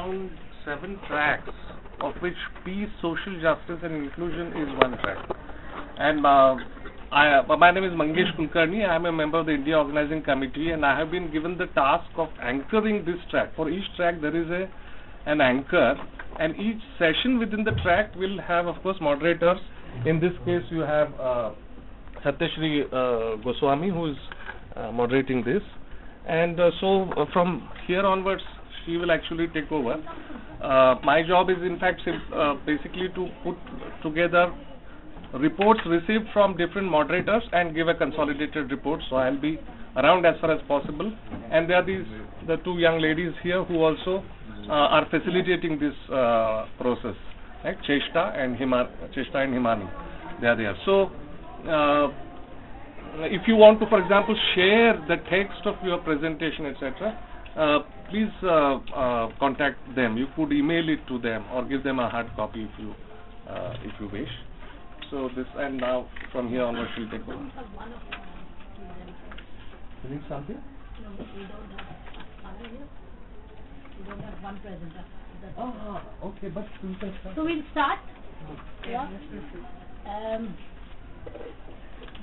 around 7 tracks, of which peace, social justice, and inclusion is one track. And my name is Mangesh Kulkarni. I am a member of the India Organizing Committee, and I have been given the task of anchoring this track. For each track, there is an anchor, and each session within the track will have, of course, moderators. In this case, you have Satyashri Goswami, who is moderating this. And from here onwards, she will actually take over. My job is, in fact, basically to put together reports received from different moderators and give a consolidated report. So I'll be around as far as possible. And there are the two young ladies here who also are facilitating this process, right? Cheshta and Himani. They are there. So if you want to, for example, share the text of your presentation, etc., please contact them. You could email it to them or give them a hard copy if you wish. So this, and now from here onwards we'll take over. You need something? No, we don't have here. We don't have one presenter. Okay, but we can start. So we'll start. Yeah.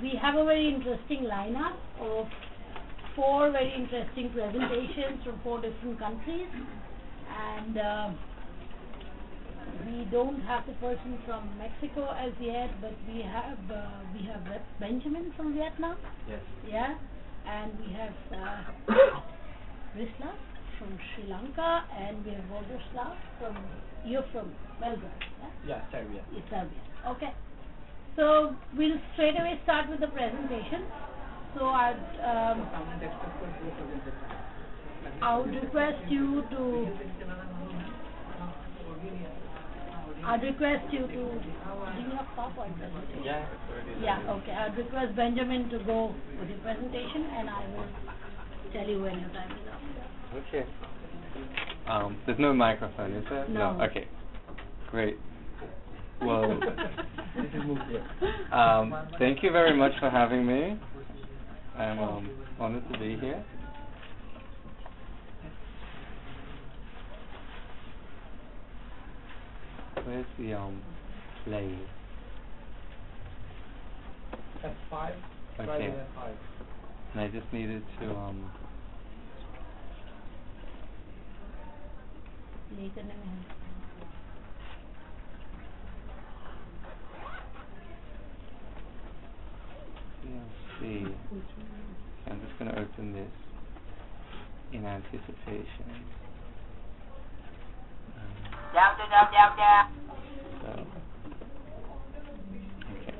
We have a very interesting lineup of 4 very interesting presentations from 4 different countries, and we don't have the person from Mexico as yet, but we have Benjamin from Vietnam. Yes. Yeah, and we have Risla from Sri Lanka, and we have Vodoslav you're from Melbourne. Yeah, Serbia. Serbia. Okay. So we'll straight away start with the presentation. So I would request you to. Do you have PowerPoint presentation? Yeah. Okay. I'd request Benjamin to go with your presentation, and I will tell you when your time is up. Okay. There's no microphone, is there? No. Okay. Great. Well, thank you very much for having me. I'm honored to be here. Where's the play? F5. Okay. And I just needed to see. I'm just going to open this in anticipation. So, okay.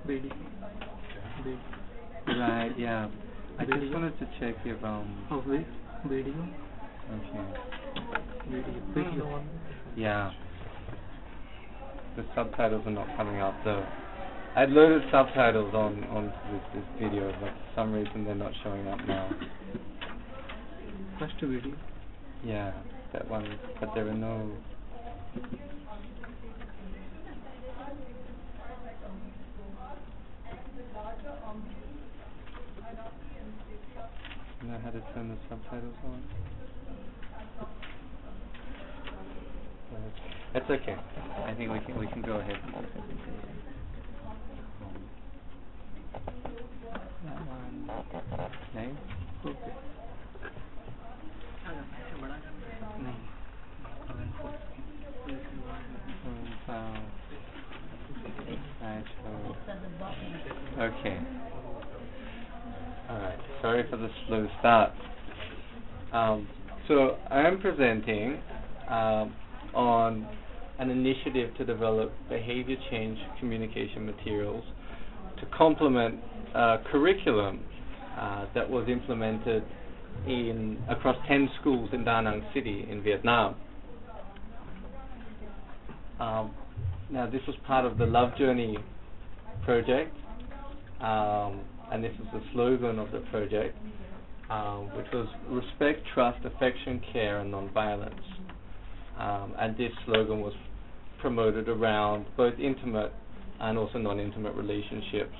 Video. Right, yeah. I just wanted to check if Video. Okay. Video. Yeah. The subtitles are not coming up though. I'd loaded subtitles on this video, but for some reason they're not showing up now. First video. Yeah, that one, but there are no. You know how to turn the subtitles on? That's okay. I think we can go ahead. Name? Okay. Okay. Alright, sorry for the slow start. So I am presenting on an initiative to develop behavior change communication materials to complement curriculum that was implemented across 10 schools in Da Nang City in Vietnam. Now this was part of the Love Journey project, and this is the slogan of the project, which was respect, trust, affection, care, and non-violence. And this slogan was promoted around both intimate and also non-intimate relationships.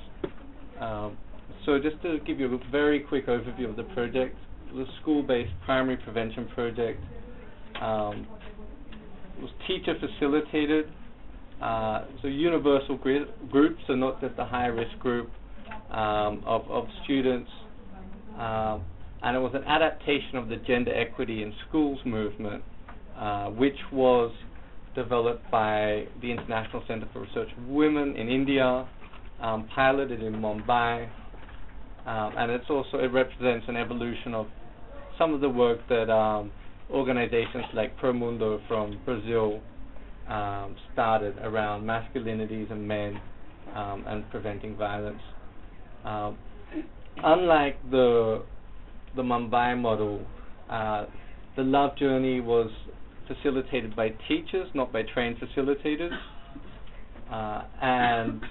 So just to give you a very quick overview of the project, the school-based primary prevention project was teacher-facilitated, so universal group, so not just a high-risk group of students, and it was an adaptation of the gender equity in schools movement, which was developed by the International Center for Research of Women in India, piloted in Mumbai, and it represents an evolution of some of the work that organizations like Promundo from Brazil started around masculinities and men and preventing violence. Unlike the Mumbai model, the Love Journey was facilitated by teachers, not by trained facilitators, and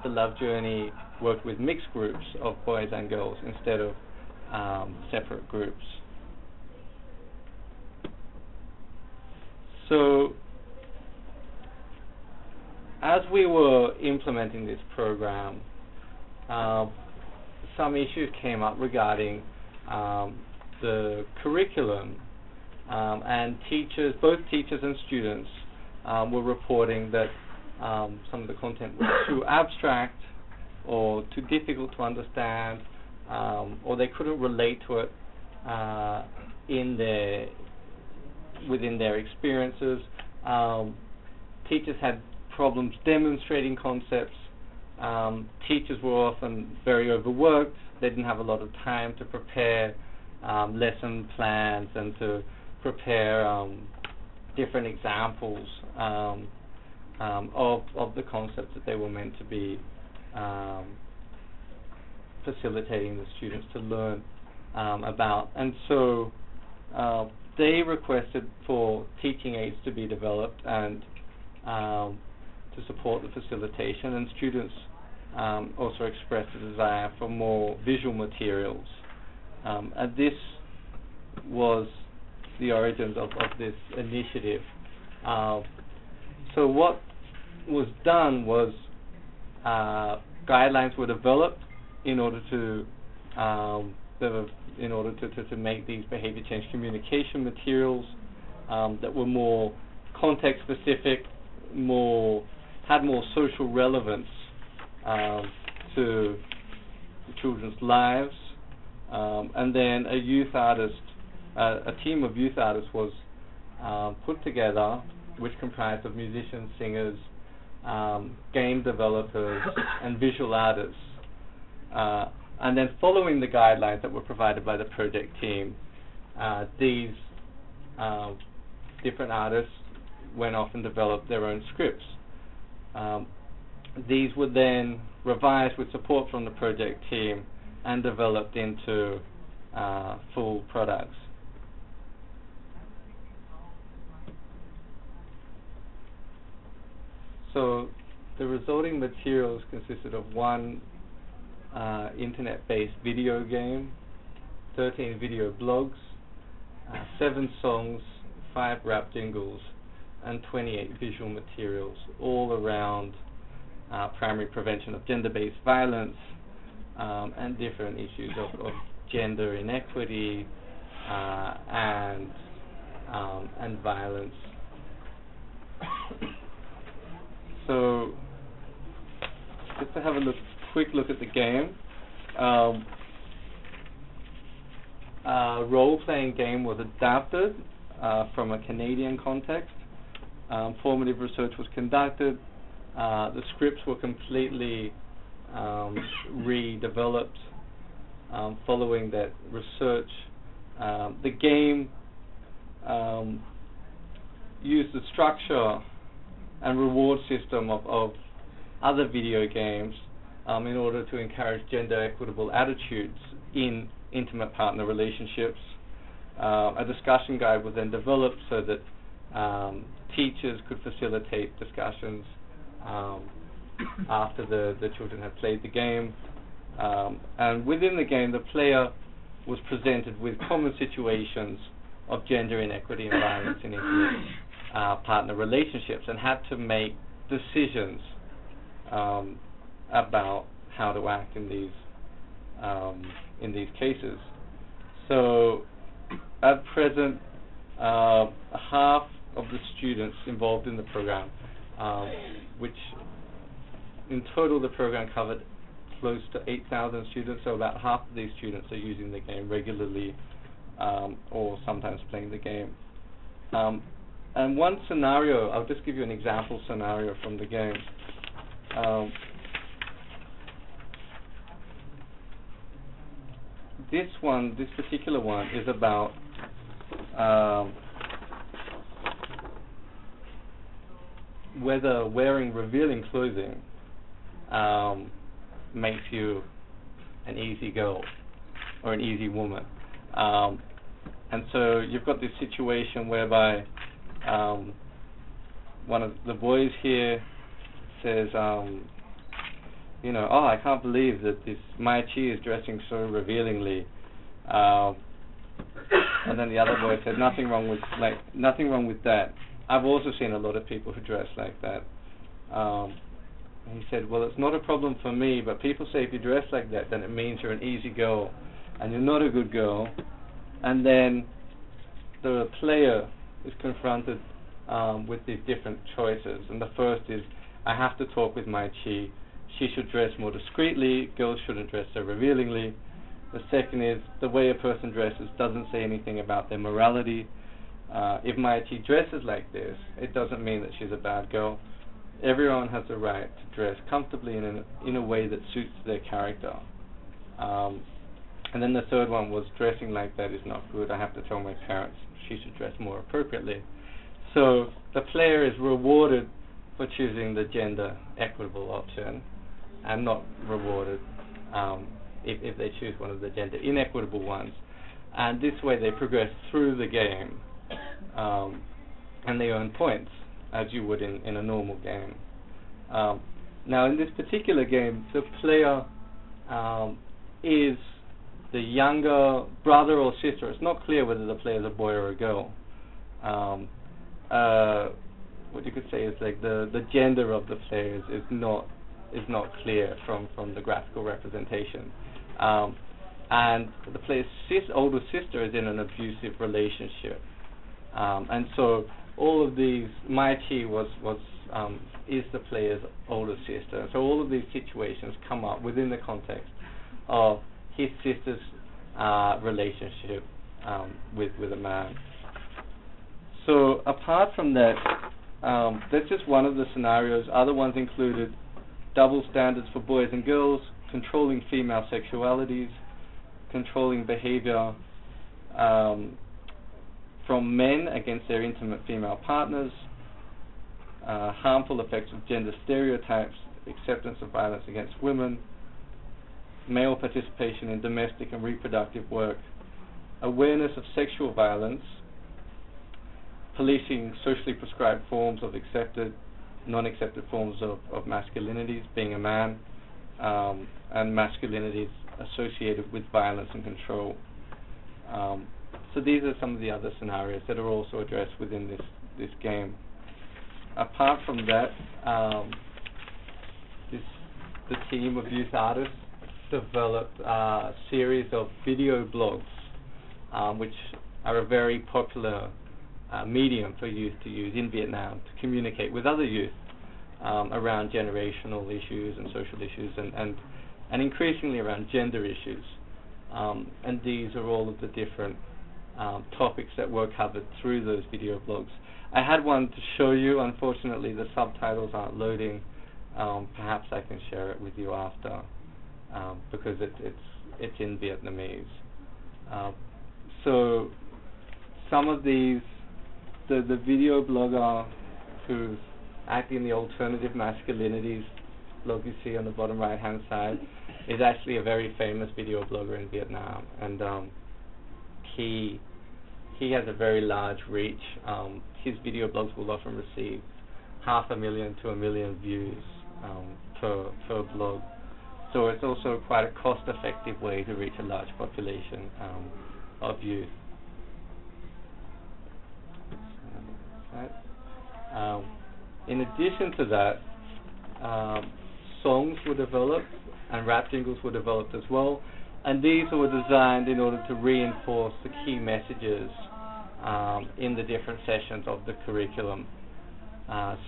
the Love Journey worked with mixed groups of boys and girls instead of separate groups. So, as we were implementing this program, some issues came up regarding the curriculum, and teachers, both teachers and students, were reporting that some of the content was too abstract or too difficult to understand, or they couldn't relate to it within their experiences. Teachers had problems demonstrating concepts. Teachers were often very overworked. They didn't have a lot of time to prepare lesson plans and to prepare different examples of the concepts that they were meant to be facilitating the students to learn about. And so they requested for teaching aids to be developed and to support the facilitation, and students also expressed a desire for more visual materials. And this was the origins of this initiative. So what was done was guidelines were developed in order to make these behavior change communication materials that were more context specific, had more social relevance to the children's lives, and then a team of youth artists was put together, which comprised of musicians, singers, game developers, and visual artists. And then following the guidelines that were provided by the project team, these different artists went off and developed their own scripts. These were then revised with support from the project team and developed into full products. So the resulting materials consisted of one internet-based video game, 13 video blogs, 7 songs, 5 rap jingles, and 28 visual materials, all around primary prevention of gender-based violence and different issues of gender inequity and violence. So, just to have a quick look at the game. Role-playing game was adapted from a Canadian context. Formative research was conducted. The scripts were completely redeveloped following that research. The game used the structure and reward system of other video games in order to encourage gender equitable attitudes in intimate partner relationships. A discussion guide was then developed so that teachers could facilitate discussions after the children had played the game. And within the game, the player was presented with common situations of gender inequity and violence in intimate partner relationships, and had to make decisions about how to act in these cases. So at present, half of the students involved in the program, which in total the program covered close to 8,000 students, so about half of these students are using the game regularly or sometimes playing the game. And one scenario, I'll just give you an example scenario from the game. This particular one is about whether wearing revealing clothing makes you an easy girl or an easy woman. And so you've got this situation whereby one of the boys here says, you know, oh, I can't believe that this Mai Chi is dressing so revealingly. And then the other boy said, nothing wrong with that. I've also seen a lot of people who dress like that. And he said, well, it's not a problem for me, but people say if you dress like that, then it means you're an easy girl, and you're not a good girl. And then the player is confronted with these different choices. And the first is, I have to talk with Mai Chi. She should dress more discreetly. Girls shouldn't dress so revealingly. The second is, the way a person dresses doesn't say anything about their morality. If Mai Chi dresses like this, it doesn't mean that she's a bad girl. Everyone has the right to dress comfortably in a way that suits their character. And then the third one was, dressing like that is not good. I have to tell my parents she should dress more appropriately. So the player is rewarded for choosing the gender equitable option, and not rewarded if they choose one of the gender inequitable ones. And this way they progress through the game, and they earn points as you would in a normal game. Now in this particular game, the player is the younger brother or sister. It's not clear whether the player is a boy or a girl. What you could say is like the gender of the players is not clear from the graphical representation. And the player's older sister is in an abusive relationship. And so all of these, Mai Chi is the player's older sister. So all of these situations come up within the context of his sister's relationship with a man. So apart from that, that's just one of the scenarios. Other ones included double standards for boys and girls, controlling female sexualities, controlling behavior from men against their intimate female partners, harmful effects of gender stereotypes, acceptance of violence against women, male participation in domestic and reproductive work, awareness of sexual violence, policing socially prescribed forms of accepted, non-accepted forms of masculinities, being a man, and masculinities associated with violence and control. So these are some of the other scenarios that are also addressed within this game. Apart from that, the team of youth artists developed a series of video blogs, which are a very popular medium for youth to use in Vietnam to communicate with other youth around generational issues and social issues, and increasingly around gender issues. And these are all of the different topics that were covered through those video blogs. I had one to show you. Unfortunately, the subtitles aren't loading. Perhaps I can share it with you after, because it's in Vietnamese. So some of these, the video blogger who's acting in the alternative masculinities blog you see on the bottom right hand side is actually a very famous video blogger in Vietnam, and he has a very large reach. His video blogs will often receive 500,000 to 1 million views per blog. So it's also quite a cost-effective way to reach a large population of youth. In addition to that, songs were developed and rap jingles were developed as well, and these were designed in order to reinforce the key messages in the different sessions of the curriculum.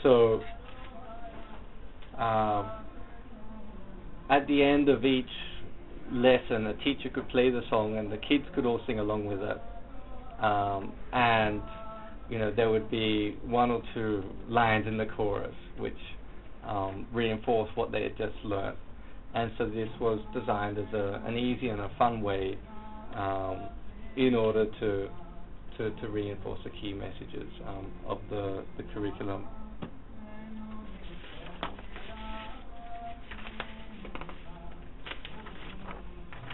So at the end of each lesson, a teacher could play the song and the kids could all sing along with it. And there would be one or two lines in the chorus which reinforce what they had just learned. And so this was designed as an easy and a fun way in order to reinforce the key messages of the curriculum.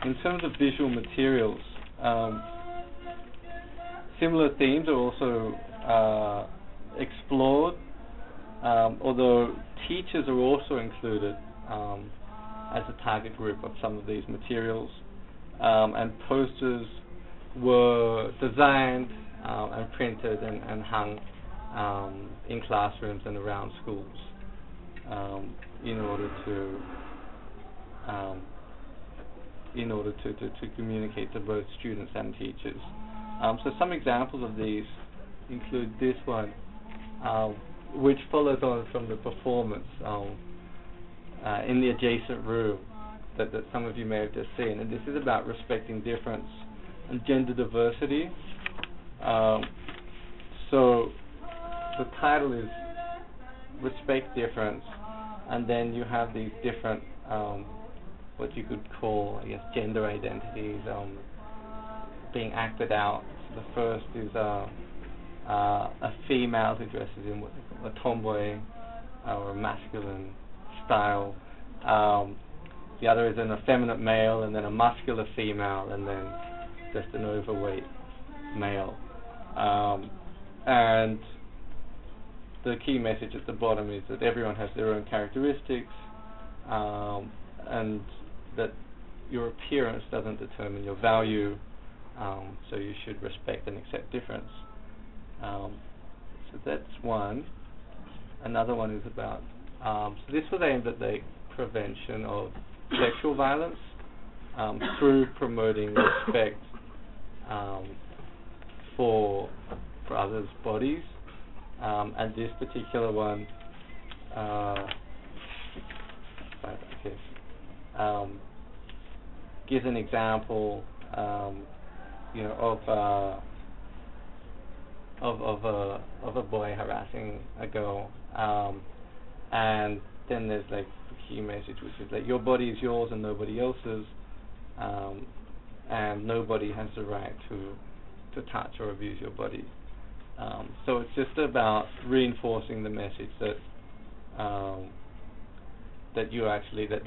In terms of visual materials, similar themes are also explored, although teachers are also included as a target group of some of these materials, and posters were designed and printed and hung in classrooms and around schools in order to communicate to both students and teachers. So some examples of these include this one, which follows on from the performance in the adjacent room that some of you may have just seen. And this is about respecting difference and gender diversity. So the title is Respect Difference, and then you have these different what you could call, I guess, gender identities being acted out. So the first is a female who dresses in what they call a tomboy or a masculine style. The other is an effeminate male, and then a muscular female, and then just an overweight male. And the key message at the bottom is that everyone has their own characteristics, and that your appearance doesn't determine your value, so you should respect and accept difference. So that's one. Another one is about, so this was aimed at the prevention of sexual violence through promoting respect for others' bodies. And this particular one gives an example, of a boy harassing a girl, and then there's like the key message, which is that your body is yours and nobody else's, and nobody has the right to touch or abuse your body. So it's just about reinforcing the message that that you actually that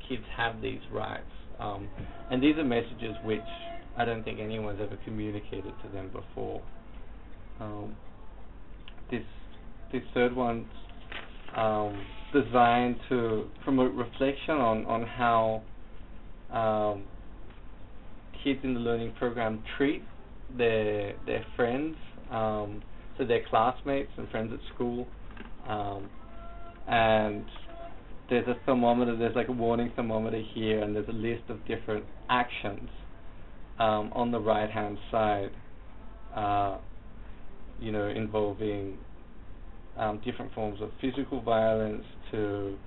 kids have these rights, and these are messages which I don't think anyone's ever communicated to them before. This third one's designed to promote reflection on how kids in the learning program treat their friends, so their classmates and friends at school, and there's a thermometer, there's like a warning thermometer here, and there's a list of different actions on the right hand side, involving different forms of physical violence to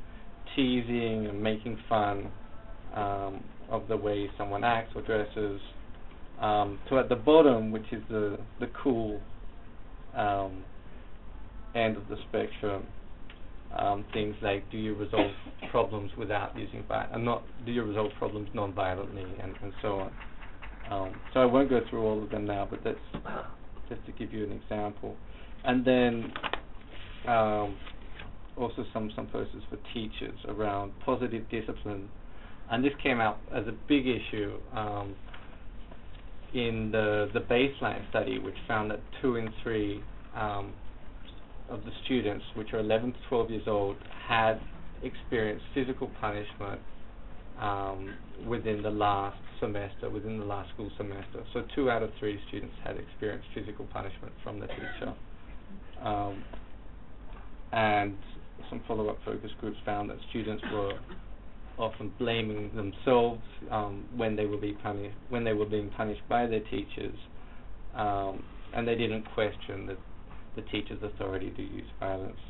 teasing and making fun of the way someone acts or dresses, to at the bottom, which is the cool end of the spectrum, things like, do you resolve problems without using violence, do you resolve problems non-violently, and so on. So I won't go through all of them now, but that's just to give you an example. And then also some posters for teachers around positive discipline, and this came out as a big issue in the baseline study, which found that 2 in 3 of the students, which are 11 to 12 years old, had experienced physical punishment within the last semester, within the last school semester. So 2 out of 3 students had experienced physical punishment from the teacher. And some follow-up focus groups found that students were often blaming themselves when they were being punished by their teachers, and they didn't question the teacher's authority to use violence.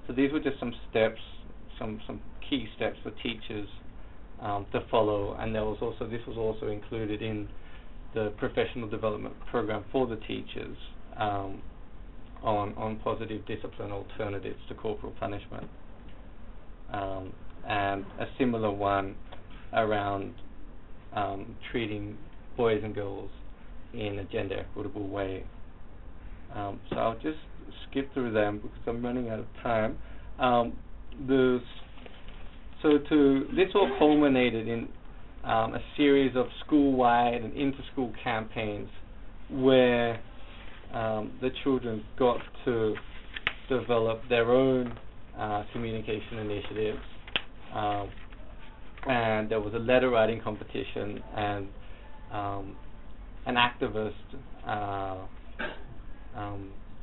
So these were just some steps, some key steps for teachers to follow, and this was also included in the professional development program for the teachers on positive discipline alternatives to corporal punishment, and a similar one around treating boys and girls in a gender equitable way. So I'll just skip through them because I'm running out of time. This all culminated in a series of school-wide and inter-school campaigns where the children got to develop their own communication initiatives, and there was a letter writing competition, and an activist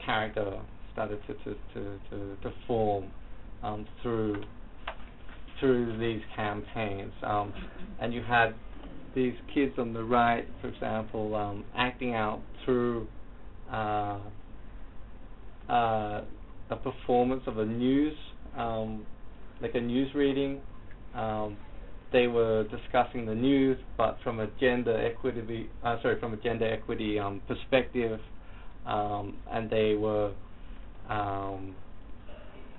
character started to form through these campaigns, and you had these kids on the right, for example, acting out through a performance of a news, like a news reading. They were discussing the news, but from a gender equity, perspective, and they were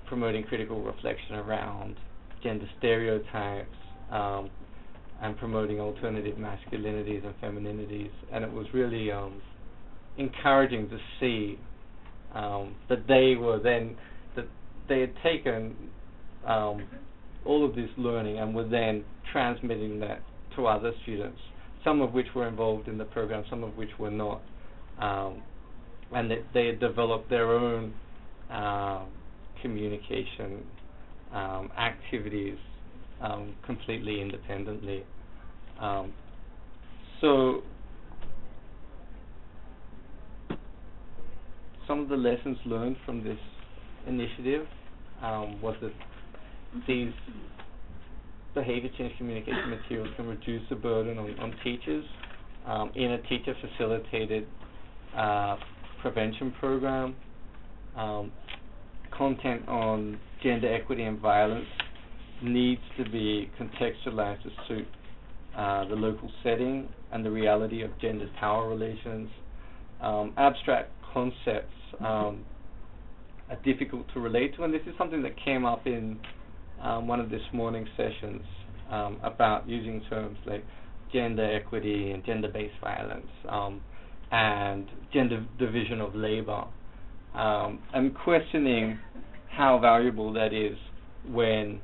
promoting critical reflection around gender stereotypes, and promoting alternative masculinities and femininities, and it was really encouraging to see that they had taken all of this learning and were then transmitting that to other students, some of which were involved in the program, some of which were not, and that they had developed their own communication activities completely independently. So some of the lessons learned from this initiative was that these behavior change communication materials can reduce the burden on teachers in a teacher-facilitated prevention program. Content on gender equity and violence needs to be contextualized to suit the local setting and the reality of gender power relations. Abstract concepts are difficult to relate to, and this is something that came up in one of this morning's sessions about using terms like gender equity and gender-based violence and gender division of labor, and questioning how valuable that is when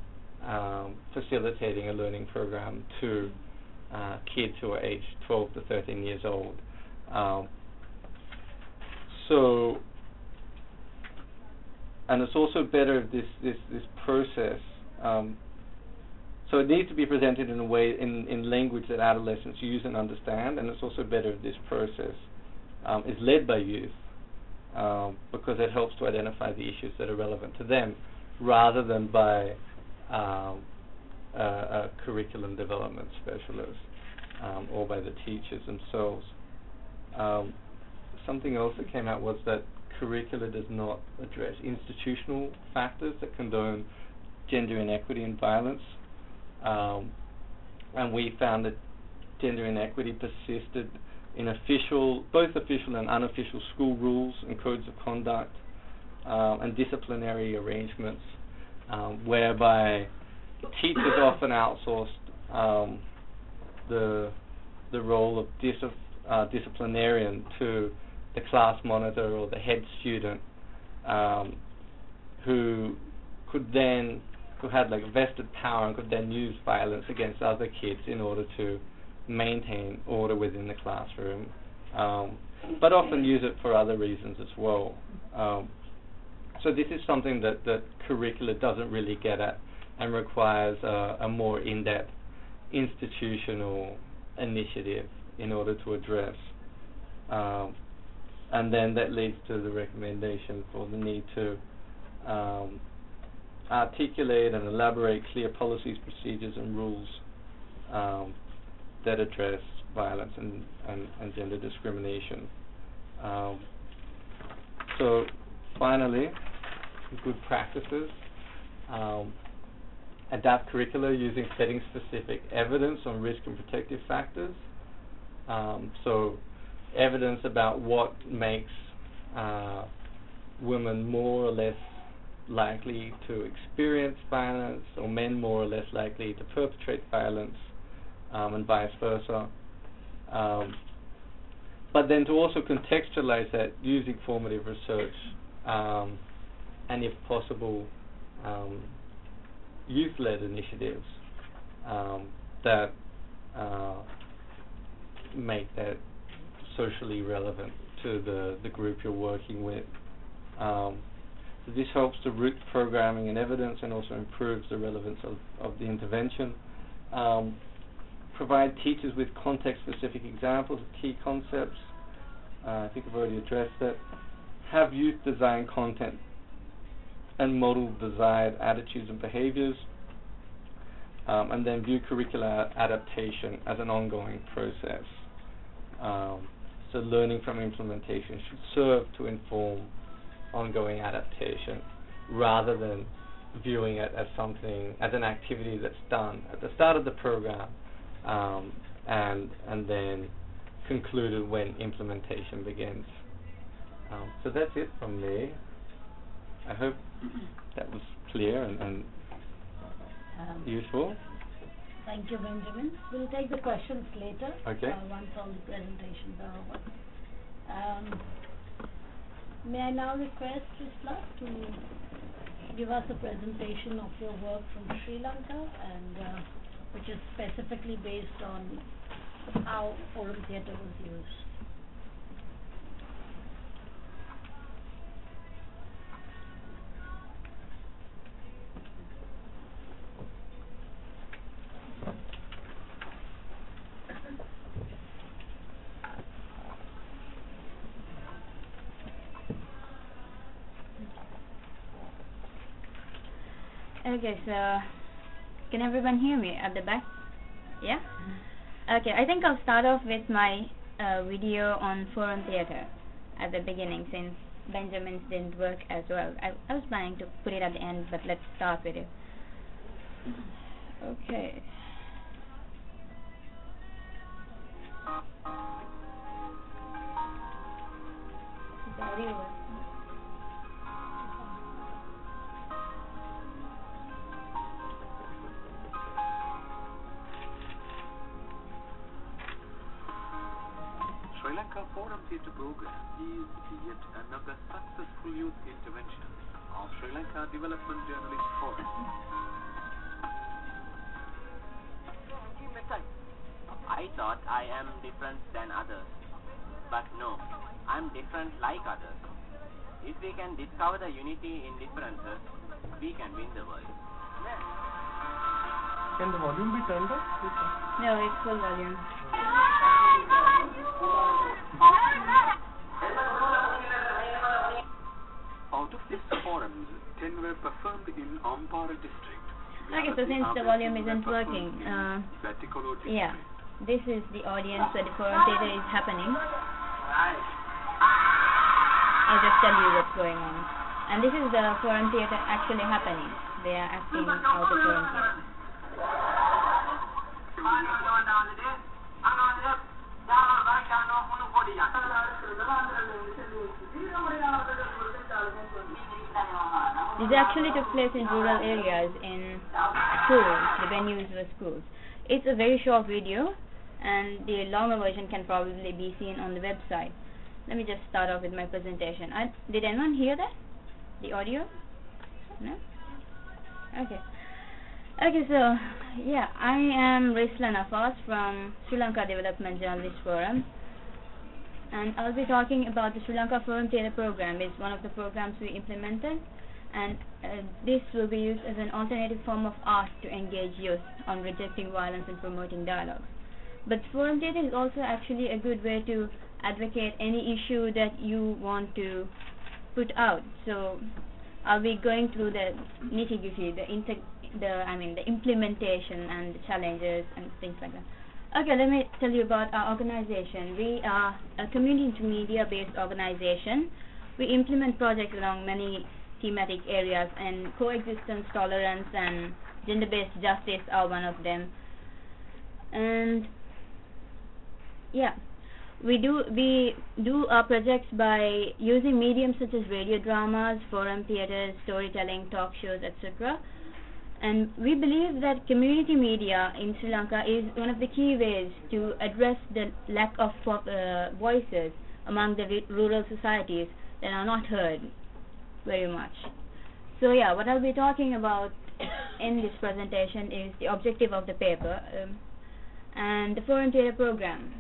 facilitating a learning program to kids who are aged 12 to 13 years old. And it's also better this process. So it needs to be presented in a way, in language that adolescents use and understand, and it's also better if this process is led by youth, because it helps to identify the issues that are relevant to them, rather than by a curriculum development specialist or by the teachers themselves. Something else that came out was that curricula does not address institutional factors that condone gender inequity and violence, and we found that gender inequity persisted in both official and unofficial school rules and codes of conduct, and disciplinary arrangements, whereby teachers often outsourced the role of disciplinarian to the class monitor or the head student, who had like vested power and could then use violence against other kids in order to maintain order within the classroom, but often use it for other reasons as well. So this is something that curricula doesn't really get at, and requires a more in-depth institutional initiative in order to address. And then that leads to the recommendation for the need to articulate and elaborate clear policies, procedures, and rules that address violence and gender discrimination. So finally, good practices. Adapt curricula using setting-specific evidence on risk and protective factors. So evidence about what makes women more or less likely to experience violence, or men more or less likely to perpetrate violence, and vice versa. But then to also contextualize that using formative research, and if possible, youth-led initiatives that make that socially relevant to the group you're working with. So this helps to root programming and evidence, and also improves the relevance of the intervention. Provide teachers with context-specific examples of key concepts. I think I've already addressed that. Have youth design content and model desired attitudes and behaviors. And then view curricular adaptation as an ongoing process. So learning from implementation should serve to inform ongoing adaptation, rather than viewing it as something, as an activity that's done at the start of the program, and then concluded when implementation begins. So that's it from me. I hope that was clear and useful. Thank you, Benjamin. We'll take the questions later. Okay. Once all the presentations are over. May I now request Risla to give us a presentation of your work from Sri Lanka, and which is specifically based on how forum theatre was used. Okay, so can everyone hear me at the back? Yeah? Okay, I think I'll start off with my video on forum theatre at the beginning, since Benjamin's didn't work as well. I was planning to put it at the end, but let's start with it. Okay. The audio was Sri Lanka Forum Theatre Program is yet another successful youth intervention of Sri Lanka Development Journalist Forum. I thought I am different than others, but no, I'm different like others. If we can discover the unity in differences, we can win the world. Can the volume be turned up? no, it's full volume. Out of these forums, 10 were performed in Ampara district. Okay, so since the volume isn't working, Batikolo district. yeah, this is the audience where the forum theatre is happening. I'll just tell you what's going on. And this is the forum theatre actually happening. They are acting out the forum theatre. This actually took place in rural areas, in schools. The venues were schools. It's a very short video, and the longer version can probably be seen on the website. Let me just start off with my presentation. Did anyone hear that? The audio? No? Okay. Okay, so, yeah, I am Risla Nafas from Sri Lanka Development Journalist Forum. And I'll be talking about the Sri Lanka Forum Theatre Program. It's one of the programs we implemented. and this will be used as an alternative form of art to engage youth on rejecting violence and promoting dialogue. But forum theatre is also actually a good way to advocate any issue that you want to put out. So I'll be going through the nitty-gritty, the implementation and the challenges and things like that. Okay, let me tell you about our organization. We are a community media based organization. We implement projects along many thematic areas, and coexistence, tolerance, and gender-based justice are one of them. And yeah, we do our projects by using mediums such as radio dramas, forum theatres, storytelling, talk shows, etc. And we believe that community media in Sri Lanka is one of the key ways to address the lack of voices among the rural societies that are not heard very much. So yeah, what I'll be talking about in this presentation is the objective of the paper and the forum theatre program,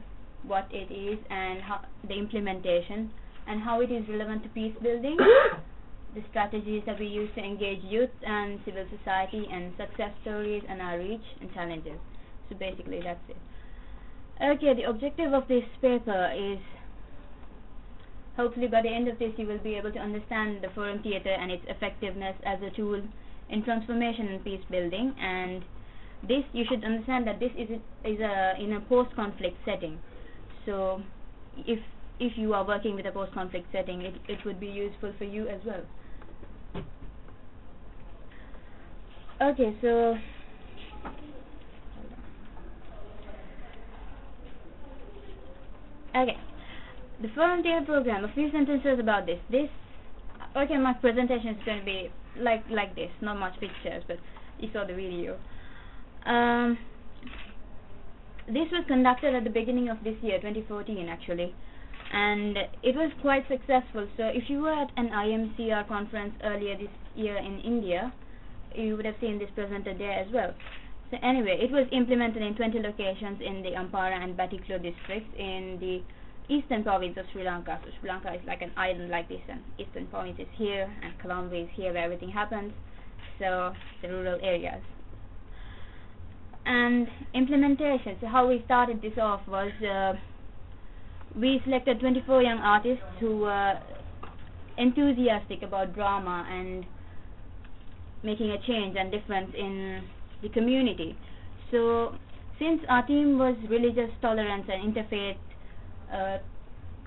what it is and how the implementation and how it is relevant to peace building, the strategies that we use to engage youth and civil society, and success stories and our reach and challenges. So basically that's it. Okay, the objective of this paper is, hopefully by the end of this you will be able to understand the forum theatre and its effectiveness as a tool in transformation and peace building. And this, you should understand that this is in a post-conflict setting. So if you are working with a post-conflict setting, it would be useful for you as well. Okay, so okay, the forum theatre program. A few sentences about this. Okay, my presentation is going to be like this. Not much pictures, but you saw the video. This was conducted at the beginning of this year, 2014 actually, and it was quite successful. So if you were at an IMCR conference earlier this year in India, you would have seen this presented there as well. So anyway, it was implemented in 20 locations in the Ampara and Batiklo districts in the eastern province of Sri Lanka. So Sri Lanka is like an island like this, and eastern province is here, and Colombo is here where everything happens. So the rural areas. And implementation. So how we started this off was we selected 24 young artists who were enthusiastic about drama and making a change and difference in the community. So since our theme was religious tolerance and interfaith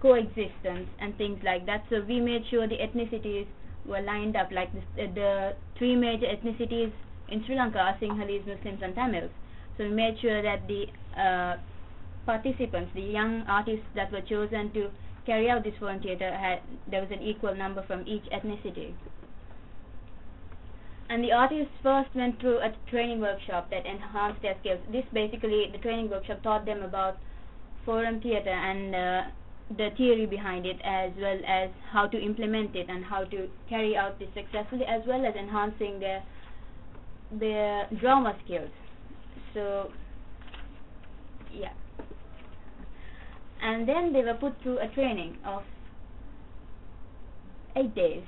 coexistence and things like that, so we made sure the ethnicities were lined up, like the three major ethnicities in Sri Lanka are Sinhalese, Muslims and Tamils. So we made sure that the participants, the young artists that were chosen to carry out this forum theatre, there was an equal number from each ethnicity. And the artists first went through a training workshop that enhanced their skills. This basically, the training workshop taught them about forum theatre and the theory behind it, as well as how to implement it and how to carry out this successfully, as well as enhancing their drama skills. So yeah, and then they were put through a training of 8 days.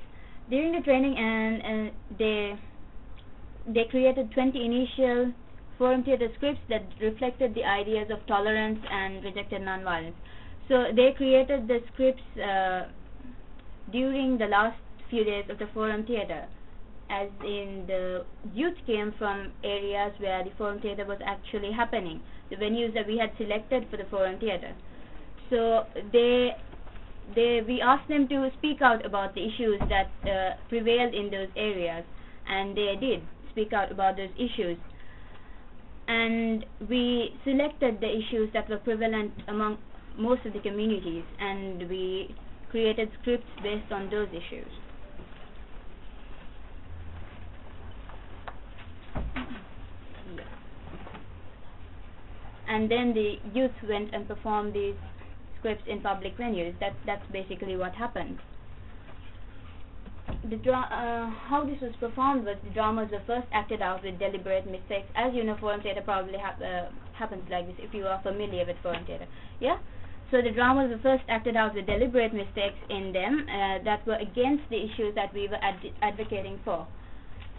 During the training, and they created 20 initial forum theatre scripts that reflected the ideas of tolerance and rejected nonviolence. So they created the scripts during the last few days of the forum theatre, as in the youth came from areas where the forum theatre was actually happening, the venues that we had selected for the forum theatre. So we asked them to speak out about the issues that prevailed in those areas, and they did speak out about those issues. And we selected the issues that were prevalent among most of the communities, and we created scripts based on those issues. And then the youth went and performed these scripts in public venues. That's basically what happened. How this was performed was the dramas were first acted out with deliberate mistakes. As you know, forum theatre probably happens like this if you are familiar with forum theatre. Yeah? So the dramas were first acted out with deliberate mistakes in them that were against the issues that we were advocating for.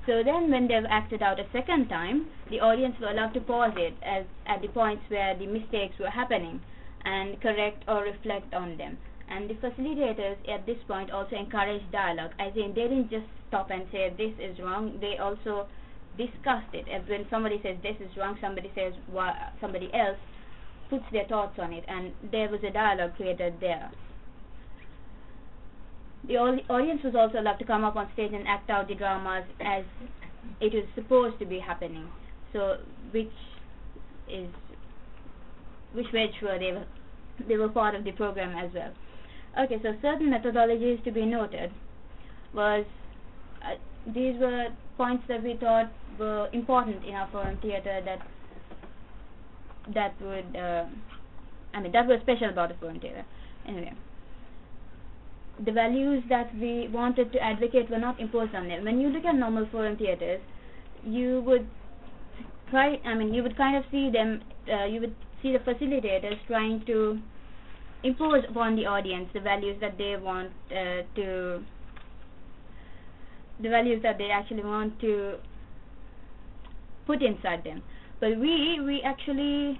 So then when they were acted out a second time, the audience were allowed to pause it at the points where the mistakes were happening and correct or reflect on them. And the facilitators at this point also encouraged dialogue, as in they didn't just stop and say this is wrong, they also discussed it. And when somebody says this is wrong, somebody says somebody else puts their thoughts on it, and there was a dialogue created there. The audience was also allowed to come up on stage and act out the dramas as it is supposed to be happening. So which made sure they were part of the program as well. Okay, so certain methodologies to be noted was these were points that we thought were important in our forum theatre that were special about the forum theatre. Anyway, the values that we wanted to advocate were not imposed on them. When you look at normal forum theatres, you would kind of see them, you would see the facilitators trying to impose upon the audience the values that they want the values that they actually want to put inside them. But we actually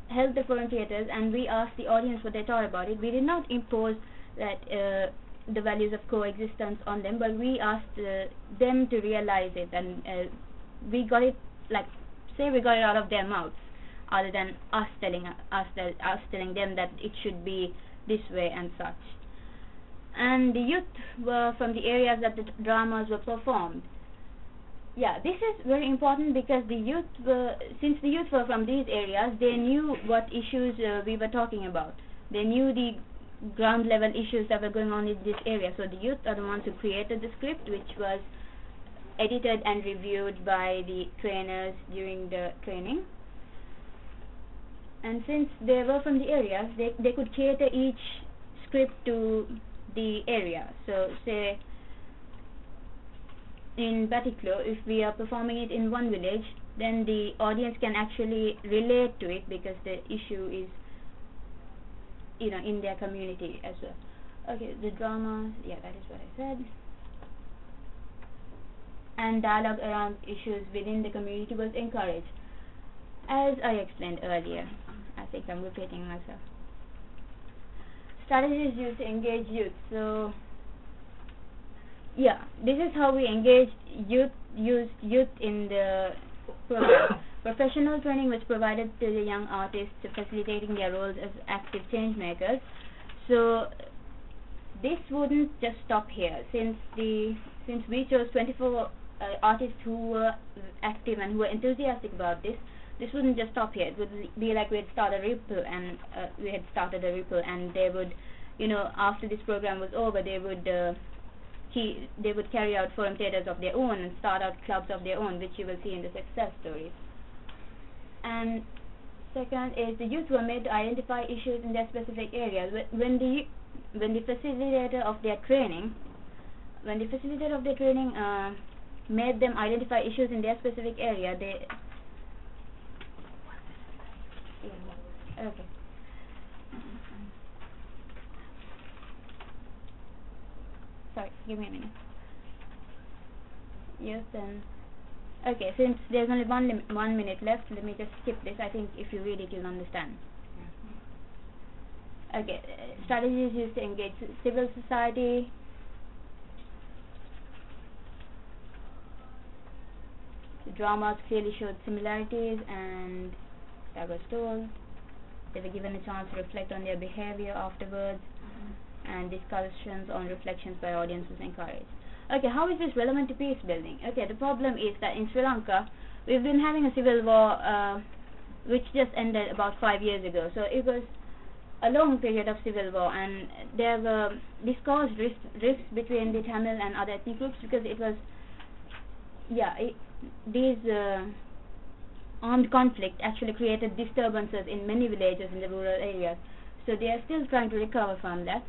held the forum theatres and we asked the audience what they thought about it. We did not impose that the values of coexistence on them, but we asked them to realize it, and we got it, like, say we got it out of their mouths, other than us telling them that it should be this way and such. And the youth were from the areas that the dramas were performed. Yeah, this is very important because since the youth were from these areas, they knew what issues we were talking about. They knew the ground level issues that were going on in this area. So the youth are the ones who created the script, which was edited and reviewed by the trainers during the training. And since they were from the areas, they could cater each script to the area. So say in Batiklo, if we are performing it in one village, then the audience can actually relate to it because the issue is, in their community as well. Okay, the drama, yeah, that is what I said. And dialogue around issues within the community was encouraged. As I explained earlier, I think I'm repeating myself. Strategies used to engage youth. So, yeah, this is how we engaged used youth in the program. Professional training was provided to the young artists, facilitating their roles as active change makers. So this wouldn't just stop here, since we chose 24 artists who were active and who were enthusiastic about this. This wouldn't just stop here. It would be like we had started a ripple, and they would, after this program was over, they would carry out forum theatres of their own and start out clubs of their own, which you will see in the success stories. And second is the youth were made to identify issues in their specific areas. When the facilitator of their training made them identify issues in their specific area, okay. Sorry, give me a minute. Yes, then. Okay, since there's only 1 minute left, let me just skip this. I think if you read it, you'll understand. Okay, strategies used to engage civil society. The dramas clearly showed similarities, and that was told. They were given a chance to reflect on their behavior afterwards, and discussions on reflections by audience was encouraged. Okay, how is this relevant to peace building? Okay, the problem is that in Sri Lanka, we've been having a civil war which just ended about 5 years ago. So it was a long period of civil war, and there were caused rifts between the Tamil and other ethnic groups, because it was, these armed conflict actually created disturbances in many villages in the rural areas. So they are still trying to recover from that.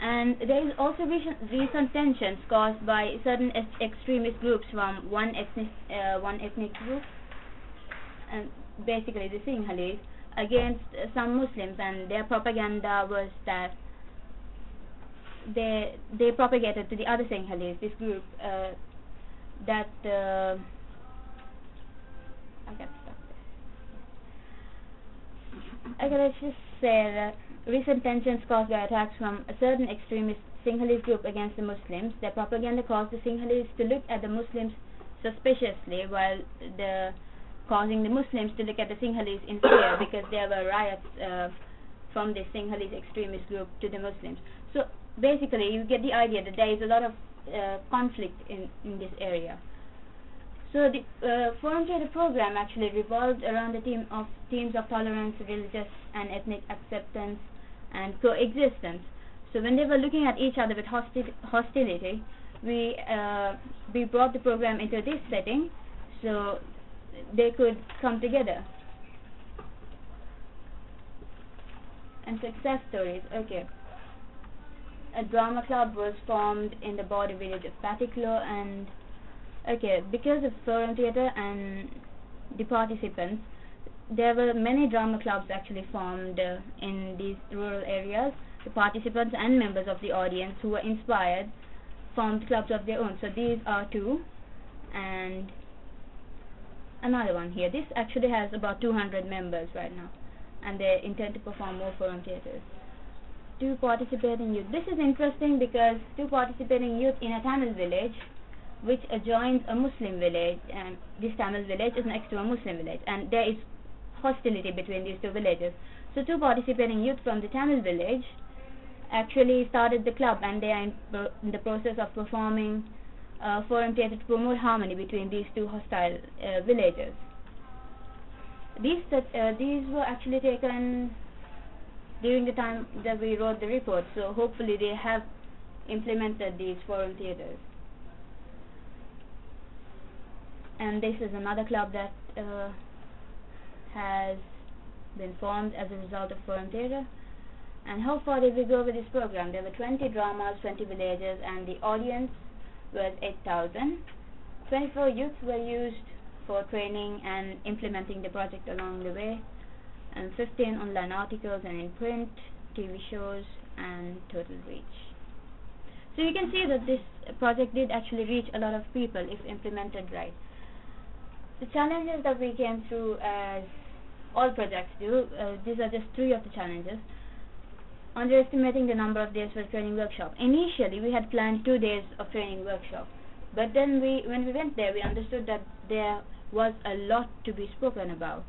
And there is also recent tensions caused by certain extremist groups from one ethnic group, and basically the Sinhalese, against some Muslims, and their propaganda was that they propagated to the other Sinhalese, this group, that I got stuck there. Okay, let's just say that recent tensions caused by attacks from a certain extremist Sinhalese group against the Muslims. Their propaganda caused the Sinhalese to look at the Muslims suspiciously, while causing the Muslims to look at the Sinhalese in fear, because there were riots from the Sinhalese extremist group to the Muslims. So basically you get the idea that there is a lot of conflict in this area. So the Forum Theatre program actually revolved around the themes of tolerance, religious and ethnic acceptance, and coexistence. So when they were looking at each other with hostility, we brought the program into this setting so they could come together. And success stories. Okay. A drama club was formed in the border village of Patiklo, and because of Forum Theatre and the participants, there were many drama clubs actually formed in these rural areas. The participants and members of the audience who were inspired formed clubs of their own. So these are two, and another one here. This actually has about 200 members right now, and they intend to perform more Forum Theatres. Two participating youth. This is interesting because two participating youth in a Tamil village which adjoins a Muslim village, and this Tamil village is next to a Muslim village, and there is hostility between these two villages. So two participating youth from the Tamil village actually started the club, and they are in the process of performing Forum Theatre to promote harmony between these two hostile villages. These were actually taken during the time that we wrote the report, so hopefully they have implemented these Forum Theatres. And this is another club that has been formed as a result of Forum Theatre. And how far did we go with this program? There were 20 dramas, 20 villages, and the audience was 8,000. 24 youths were used for training and implementing the project along the way, and 15 online articles and in print, TV shows, and total reach. So you can see that this project did actually reach a lot of people if implemented right. The challenges that we came through, as all projects do, these are just 3 of the challenges. Underestimating the number of days for training workshop. Initially we had planned 2 days of training workshop, but then when we went there, we understood that there was a lot to be spoken about.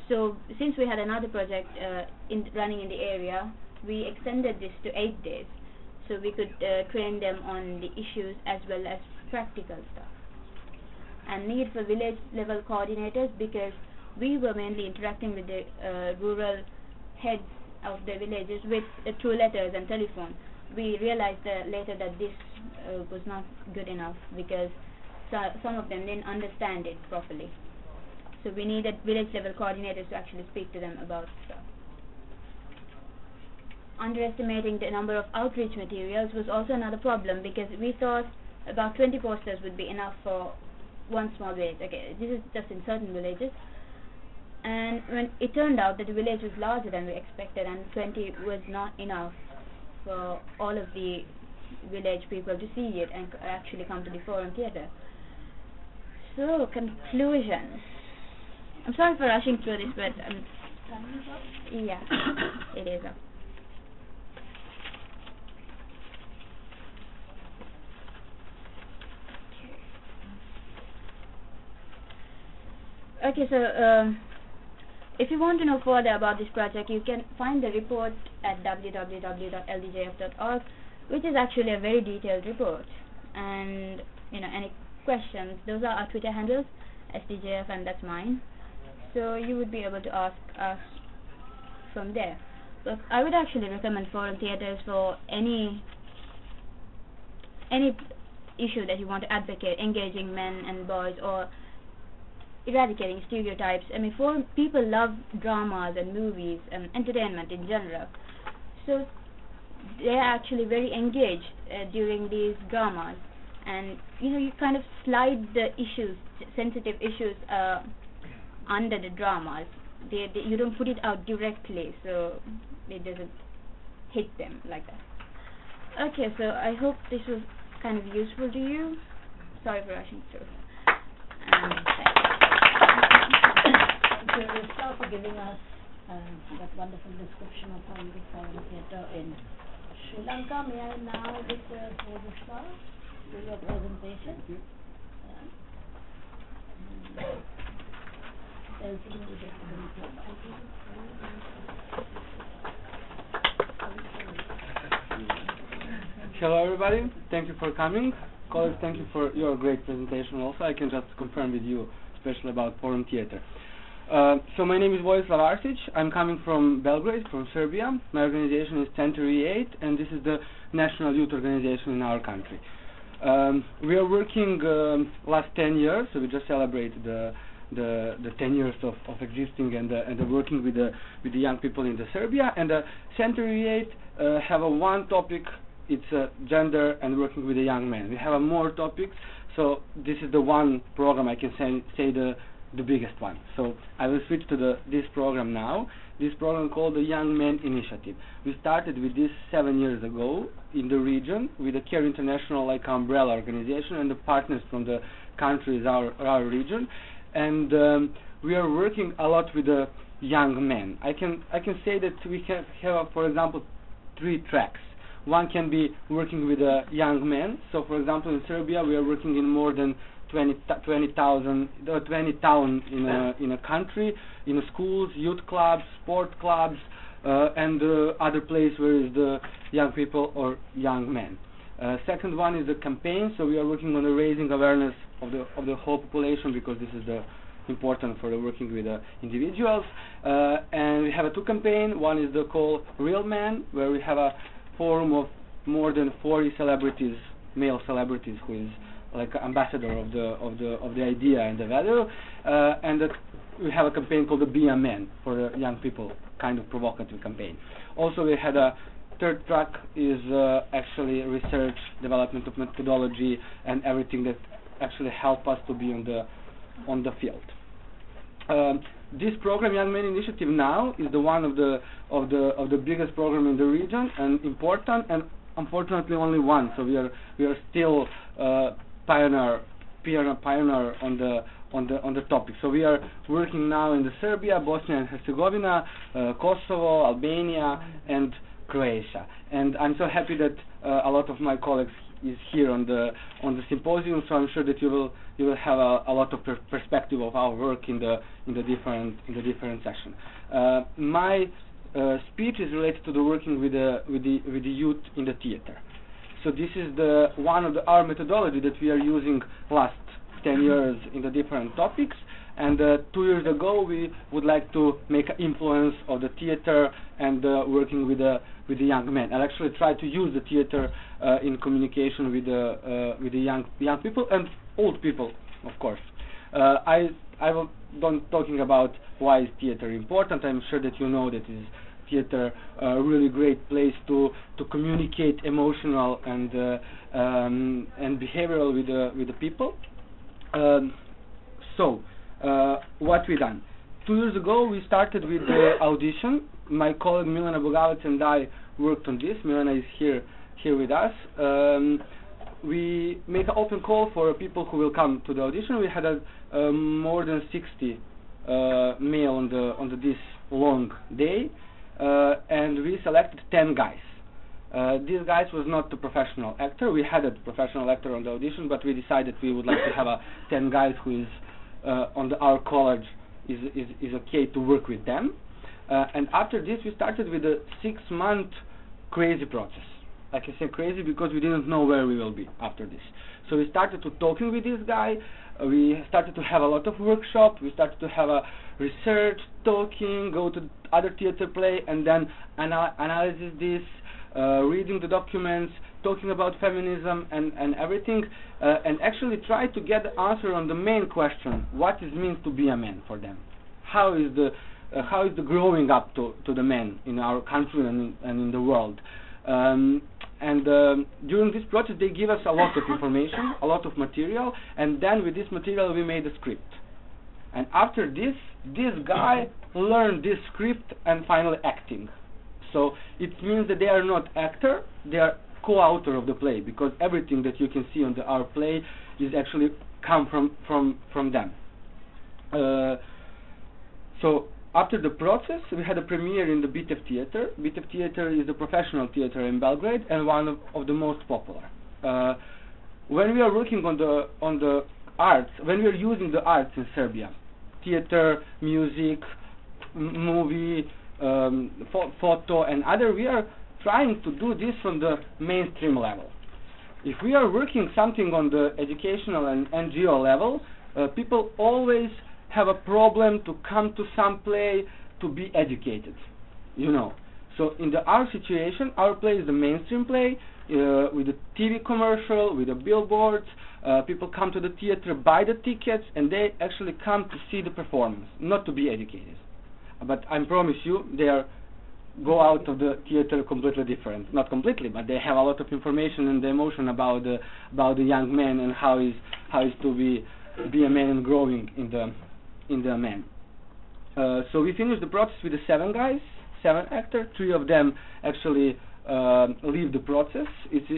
So since we had another project running in the area, we extended this to 8 days, so we could train them on the issues as well as practical stuff. And need for village level coordinators, because we were mainly interacting with the rural heads of the villages with through letters and telephone. We realized later that this was not good enough, because some of them didn't understand it properly. So we needed village level coordinators to actually speak to them about stuff. Underestimating the number of outreach materials was also another problem, because we thought about 20 posters would be enough for one small village. Okay, this is just in certain villages. And when it turned out that the village was larger than we expected, and 20 was not enough for all of the village people to see it and actually come to the Forum Theatre. So, conclusion. I'm sorry for rushing through this, but yeah, it is up. Okay, so if you want to know further about this project, you can find the report at www.ldjf.org, which is actually a very detailed report. And any questions, those are our Twitter handles, SDJF, and that's mine. So you would be able to ask us from there. But I would actually recommend Forum Theatres for any issue that you want to advocate, engaging men and boys, or eradicating stereotypes. I mean, people love dramas and movies and entertainment in general, so they are actually very engaged during these dramas. And you kind of slide the issues, sensitive issues, under the dramas. you don't put it out directly, so it doesn't hit them like that. Okay, so I hope this was kind of useful to you. Sorry for rushing through. Thank you, Rishta, for giving us that wonderful description of how the foreign theatre in Sri Lanka. May I now request Rishta to your presentation? Hello everybody, thank you for coming. Colleagues, thank you for your great presentation also. I can just confirm with you, especially about foreign theater. So my name is Vojislav Arsic. I'm coming from Belgrade, from Serbia. My organization is Century 8, and this is the national youth organization in our country. We are working last 10 years, so we just celebrated the 10 years of existing and working with the young people in the Serbia. And Century 8 have a one topic. It's gender and working with the young men. We have more topics, so this is the one program I can say the biggest one. So I will switch to this program now. This program called the Young Men Initiative. We started with this 7 years ago in the region with the CARE International like umbrella organization, and the partners from the countries our region. And we are working a lot with the young men. I can say that we have for example 3 tracks. One can be working with young men. So for example in Serbia we are working in more than 20 towns in a country, in schools, youth clubs, sport clubs, and other place where is the young people or young men. Second one is the campaign. So we are working on the raising awareness of the whole population, because this is important for the working with individuals. And we have 2 campaigns. One is the call Real Men, where we have a forum of more than 40 celebrities, male celebrities, who is like ambassador of the idea and the value, and that we have a campaign called the Be a Man for the young people, kind of provocative campaign. Also we had a third track is actually research, development of methodology, and everything that actually help us to be on the field. This program, Young Men Initiative, now is the one of the biggest program in the region, and important, and unfortunately only one. So we are still pioneer on the topic. So we are working now in the Serbia, Bosnia and Herzegovina, Kosovo, Albania, and Croatia. And I'm so happy that a lot of my colleagues is here on the symposium. So I'm sure that you will have a lot of perspective of our work in the different session. My speech is related to the working with the youth in the theater. So this is one of our methodology that we are using last 10 years in the different topics. And 2 years ago, we would like to make an influence of the theater and working with the young men. And actually try to use the theater in communication with the young people and old people, of course. I will don't talking about why is theater important. I'm sure that you know that is theater a really great place to communicate emotional and behavioral with the people. So what we done? 2 years ago we started with the audition. My colleague Milena Bogavac and I worked on this. Milena is here with us. We make an open call for people who will come to the audition. We had more than 60 male on this long day. And we selected 10 guys. This guys was not a professional actor. We had a professional actor on the audition, but we decided we would like to have 10 guys who is on our college is okay to work with them. And after this, we started with a 6-month crazy process. Like I say, crazy because we didn't know where we will be after this. So we started to talking with this guy. We started to have a lot of workshops. We started to have a research, talking, go to other theater play, and then analysis this, reading the documents, talking about feminism and everything, and actually try to get the answer on the main question: what it means to be a man for them? How is the growing up to the men in our country and in the world? During this process they give us a lot of information, a lot of material, and then with this material we made a script. And after this guy learned this script and finally acting. So it means that they are not actor, they are co-author of the play, because everything that you can see on our play is actually come from them. So after the process, we had a premiere in the Bitev Theater. Bitev Theater is a professional theater in Belgrade and one of the most popular. When we are working on the arts, when we are using the arts in Serbia, theater, music, movie, photo and other, we are trying to do this on the mainstream level. If we are working something on the educational and NGO level, people always have a problem to come to some play to be educated, you know. So in our situation, our play is the mainstream play with a TV commercial, with the billboards. People come to the theater, buy the tickets, and they actually come to see the performance, not to be educated. But I promise you, they go out of the theater completely different. Not completely, but they have a lot of information and the emotion about the young man and how is to be a man and growing in the man. So we finished the process with the 7 guys, 7 actors. 3 of them actually leave the process. It's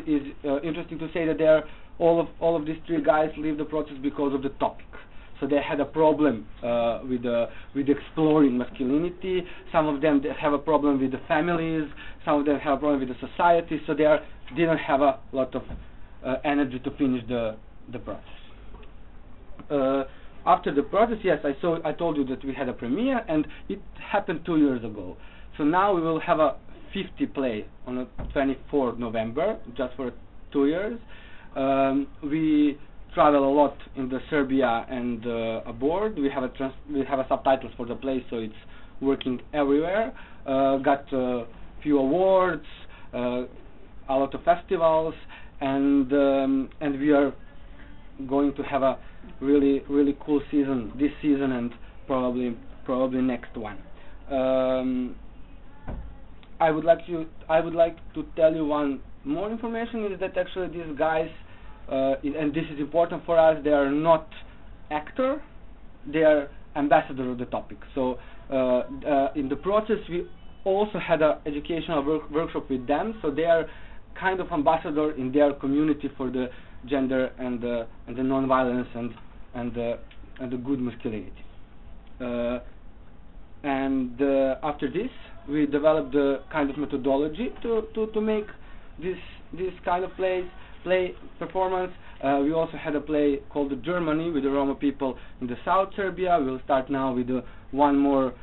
interesting to say that all of these 3 guys leave the process because of the topic. So they had a problem with exploring masculinity. Some of them have a problem with the families. Some of them have a problem with the society. So they didn't have a lot of energy to finish the process. After the process, yes, I told you that we had a premiere, and it happened 2 years ago. So now we will have a 50 play on the 24th November, just for 2 years. We travel a lot in the Serbia and abroad. We have a subtitles for the play, so it's working everywhere. Got a few awards, a lot of festivals, and we are going to have a really cool season this season and probably next one. I would like to tell you one more information, is that actually these guys, and this is important for us, they are not actor, they are ambassador of the topic. So in the process we also had an educational workshop with them, so they are kind of ambassador in their community for the gender and the non-violence and the good masculinity. After this, we developed the kind of methodology to make this kind of play performance. We also had a play called Germany with the Roma people in the South Serbia. We will start now with one more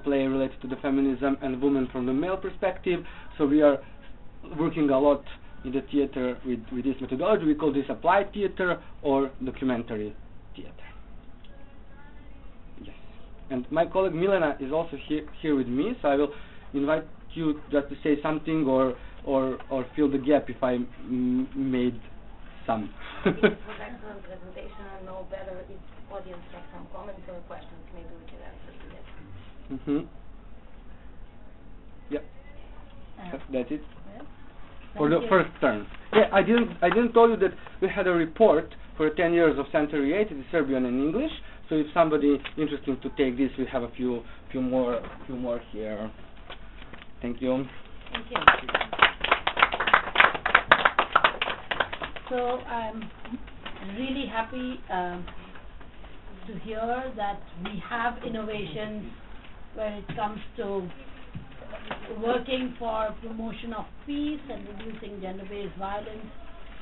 play related to the feminism and women from the male perspective. So we are working a lot in the theater with this methodology. We call this applied theater or documentary theater. Yes. And my colleague Milena is also here with me, so I will invite you just to say something or fill the gap if I made some. It was an excellent presentation. I know better if audience have some comments or questions, maybe we can answer to that. Yeah. That's it. Yeah. For the first term. Yeah, I didn't tell you that we had a report for 10 years of Century 8. It is Serbian and English. So if somebody interested to take this, we have a few more here. Thank you. Thank you. So I'm really happy to hear that we have innovations when it comes to working for promotion of peace and reducing gender-based violence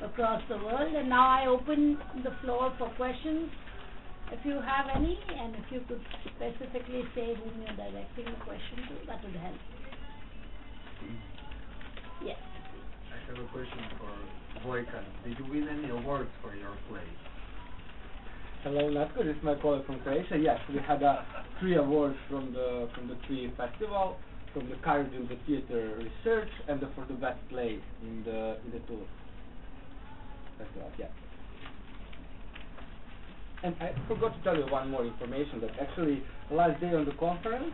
across the world. And now I open the floor for questions, if you have any, and if you could specifically say whom you're directing the question to, that would help. Yes. I have a question for Vojka. Did you win any awards for your play? Hello, Natko. This is my colleague from Croatia. Yes, we had 3 awards from the 3 festival, from the Karađorđe the Theater Research, and for the best play in the 2 festivals. Yeah. And I forgot to tell you one more information, that actually last day on the conference,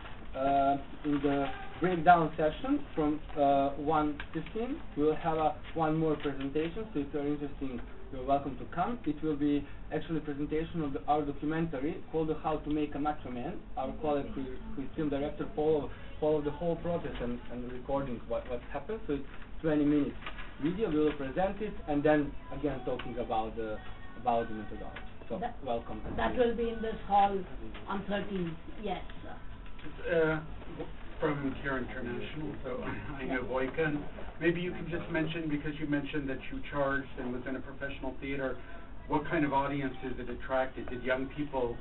in the breakdown session from 1:15, we will have one more presentation. So if you're interested you're welcome to come. It will be actually a presentation of our documentary called How to Make a Macho Man. Our colleague who is film director followed the whole process and recording what happened. So it's 20 minutes video. We will present it and then again talking about the methodology. So welcome. That will be in this hall on 13th. Yes. From Care International, so I know Voica. Maybe you can just mention, because you mentioned that you charged and was in a professional theater, what kind of audiences it attracted? Did young people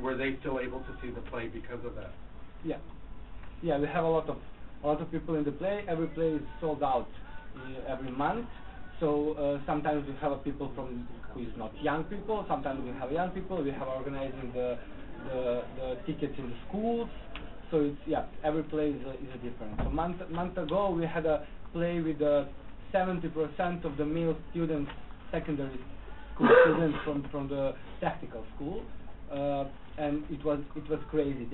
were they still able to see the play because of that? Yeah, we have a lot of people in the play. Every play is sold out every month. So sometimes we have people who is not young people. Sometimes we have young people. We have organizing the tickets in the schools. So it's every play is a different. So month ago we had a play with 70% of the male students, secondary school students from the technical school, and it was crazy.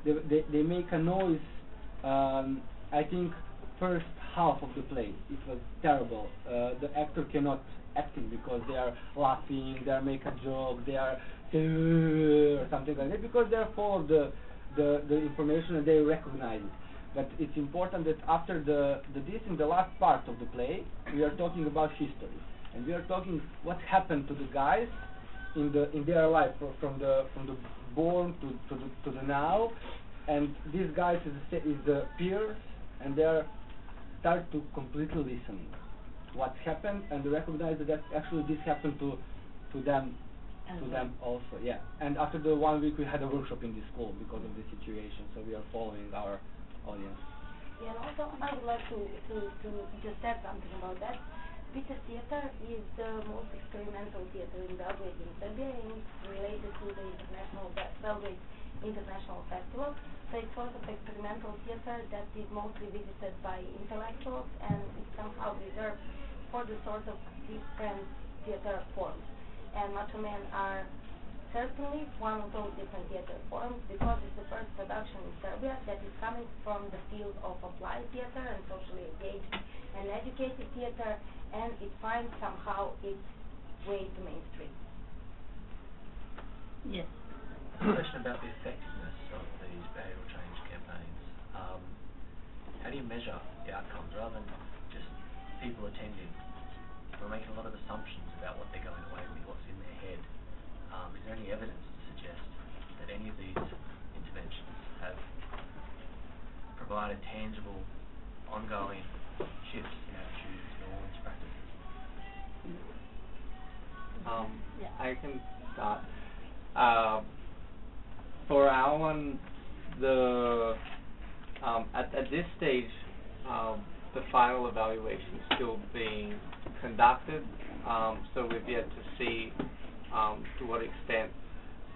They make a noise. I think first half of the play it was terrible. The actor cannot acting because they are laughing, they are make a joke, they are or something like that because they are full of the information and they recognize it. But it's important that after this in the last part of the play we are talking about history and we are talking what happened to the guys in their life from the born to the now, and these guys is the peers and they are start to completely listen what happened and recognize that actually this happened to them. To them also, and after the 1 week we had a workshop in the school because of the situation, so we are following our audience. Yeah, and also I would like to just add something about that. Peter Theater is the most experimental theater in Belgrade in Serbia, and it's related to the Belgrade International Festival. So it's sort of experimental theater that is mostly visited by intellectuals and it's somehow reserved for the sort of different theater forms. And Macho Men are certainly one of those different theater forms because it's the first production in Serbia that is coming from the field of applied theater and socially engaged and educated theater, and it finds somehow its way to mainstream. Yes. A question about the effectiveness of these behavioural change campaigns. How do you measure the outcomes rather than just people attending? We're making a lot of assumptions about what they're going away with, what's in their head. Is there any evidence to suggest that any of these interventions have provided tangible, ongoing shifts in attitudes, norms, practices? I can start. For our one, at this stage, the final evaluation is still being conducted, so we've yet to see to what extent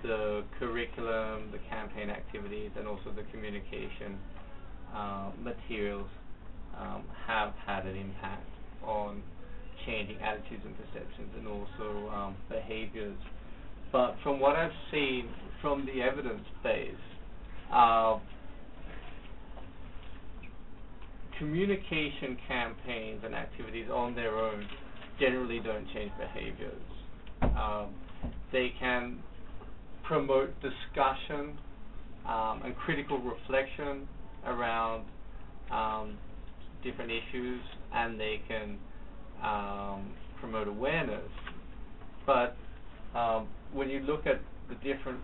the curriculum, the campaign activities, and also the communication materials have had an impact on changing attitudes and perceptions and also behaviors. But from what I've seen from the evidence base, communication campaigns and activities on their own generally don't change behaviors. They can promote discussion and critical reflection around different issues, and they can promote awareness. But when you look at the different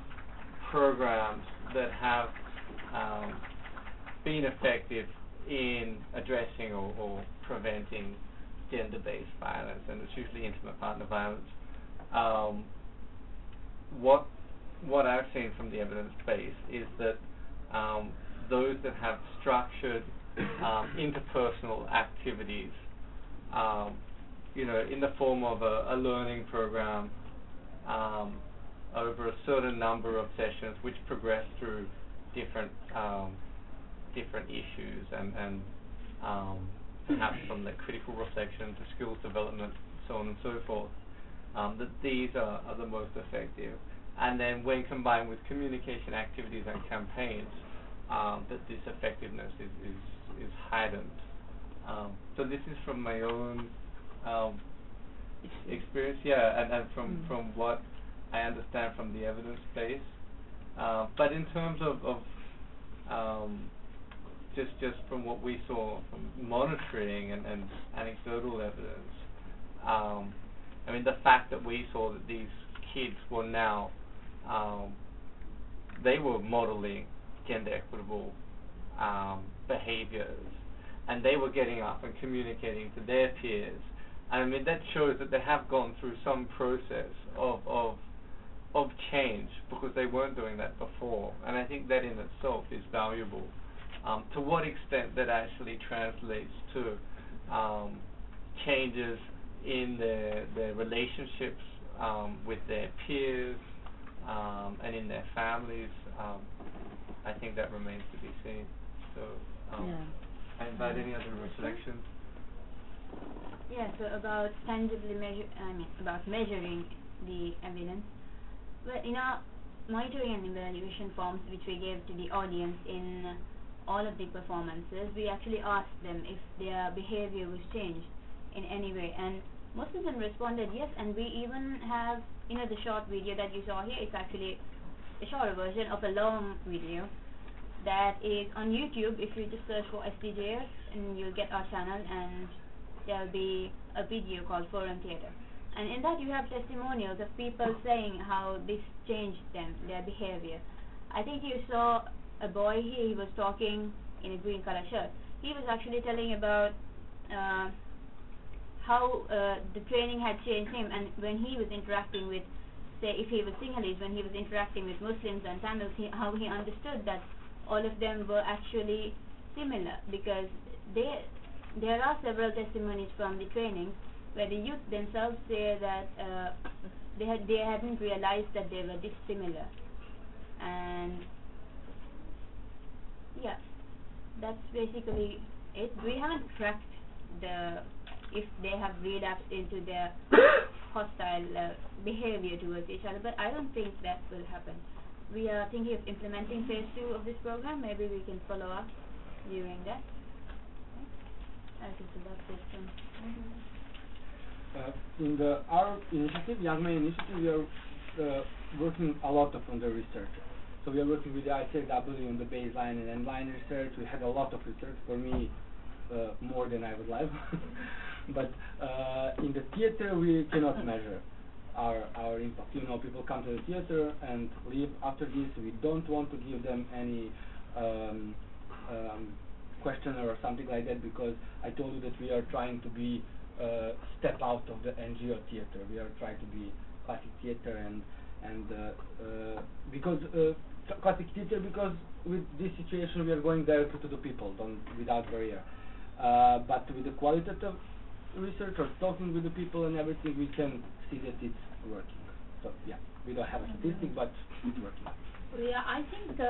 programs that have been effective in addressing or preventing gender-based violence, and it's usually intimate partner violence, what I've seen from the evidence base is that those that have structured interpersonal activities, in the form of a learning program over a certain number of sessions, which progress through different issues and perhaps from the critical reflection to skills development, so on and so forth, that these are the most effective. And then when combined with communication activities and campaigns, that this effectiveness is heightened. So this is from my own experience, and from what I understand from the evidence base. But in terms of just from what we saw from monitoring and anecdotal evidence, I mean, the fact that we saw that these kids were now, they were modeling gender equitable behaviors, and they were getting up and communicating to their peers. I mean, that shows that they have gone through some process of change, because they weren't doing that before, and I think that in itself is valuable. To what extent that actually translates to changes in their relationships with their peers and in their families, I think that remains to be seen. So, I invite any other reflections. Yeah, so about about measuring the evidence. Well, in our monitoring and evaluation forms which we gave to the audience in all of the performances, we actually asked them if their behavior was changed in any way, and most of them responded yes. And we even have, the short video that you saw here, it's actually a shorter version of a long video that is on YouTube. If you just search for SDJS, and you'll get our channel, and there'll be a video called Forum Theatre. And in that you have testimonials of people saying how this changed them, their behavior. I think you saw a boy here, he was talking in a green color shirt. He was actually telling about how the training had changed him, and when he was interacting with, say, if he was Sinhalese, when he was interacting with Muslims and Tamils, how he understood that all of them were actually similar, because there are several testimonies from the training where the youth themselves say that they hadn't realized that they were this similar. And yeah, that's basically it. We haven't tracked if they have relapsed into their hostile behavior towards each other, but I don't think that will happen. We are thinking of implementing phase 2 of this program. Maybe we can follow up during that. I think that's it from in our initiative, Young Men Initiative, we are working a lot on the research. So we are working with the ICAW on the baseline and endline research. We had a lot of research, for me more than I would like. But in the theater we cannot measure our impact. People come to the theater and leave after this. We don't want to give them any questionnaire or something like that, because I told you that we are trying to be step out of the NGO theater. We are trying to be classic theater, and because classic theater, because with this situation we are going directly to the people, without barrier. But with the qualitative research or talking with the people and everything, we can see that it's working. So yeah, we don't have a statistic, but it's working. Yeah, I think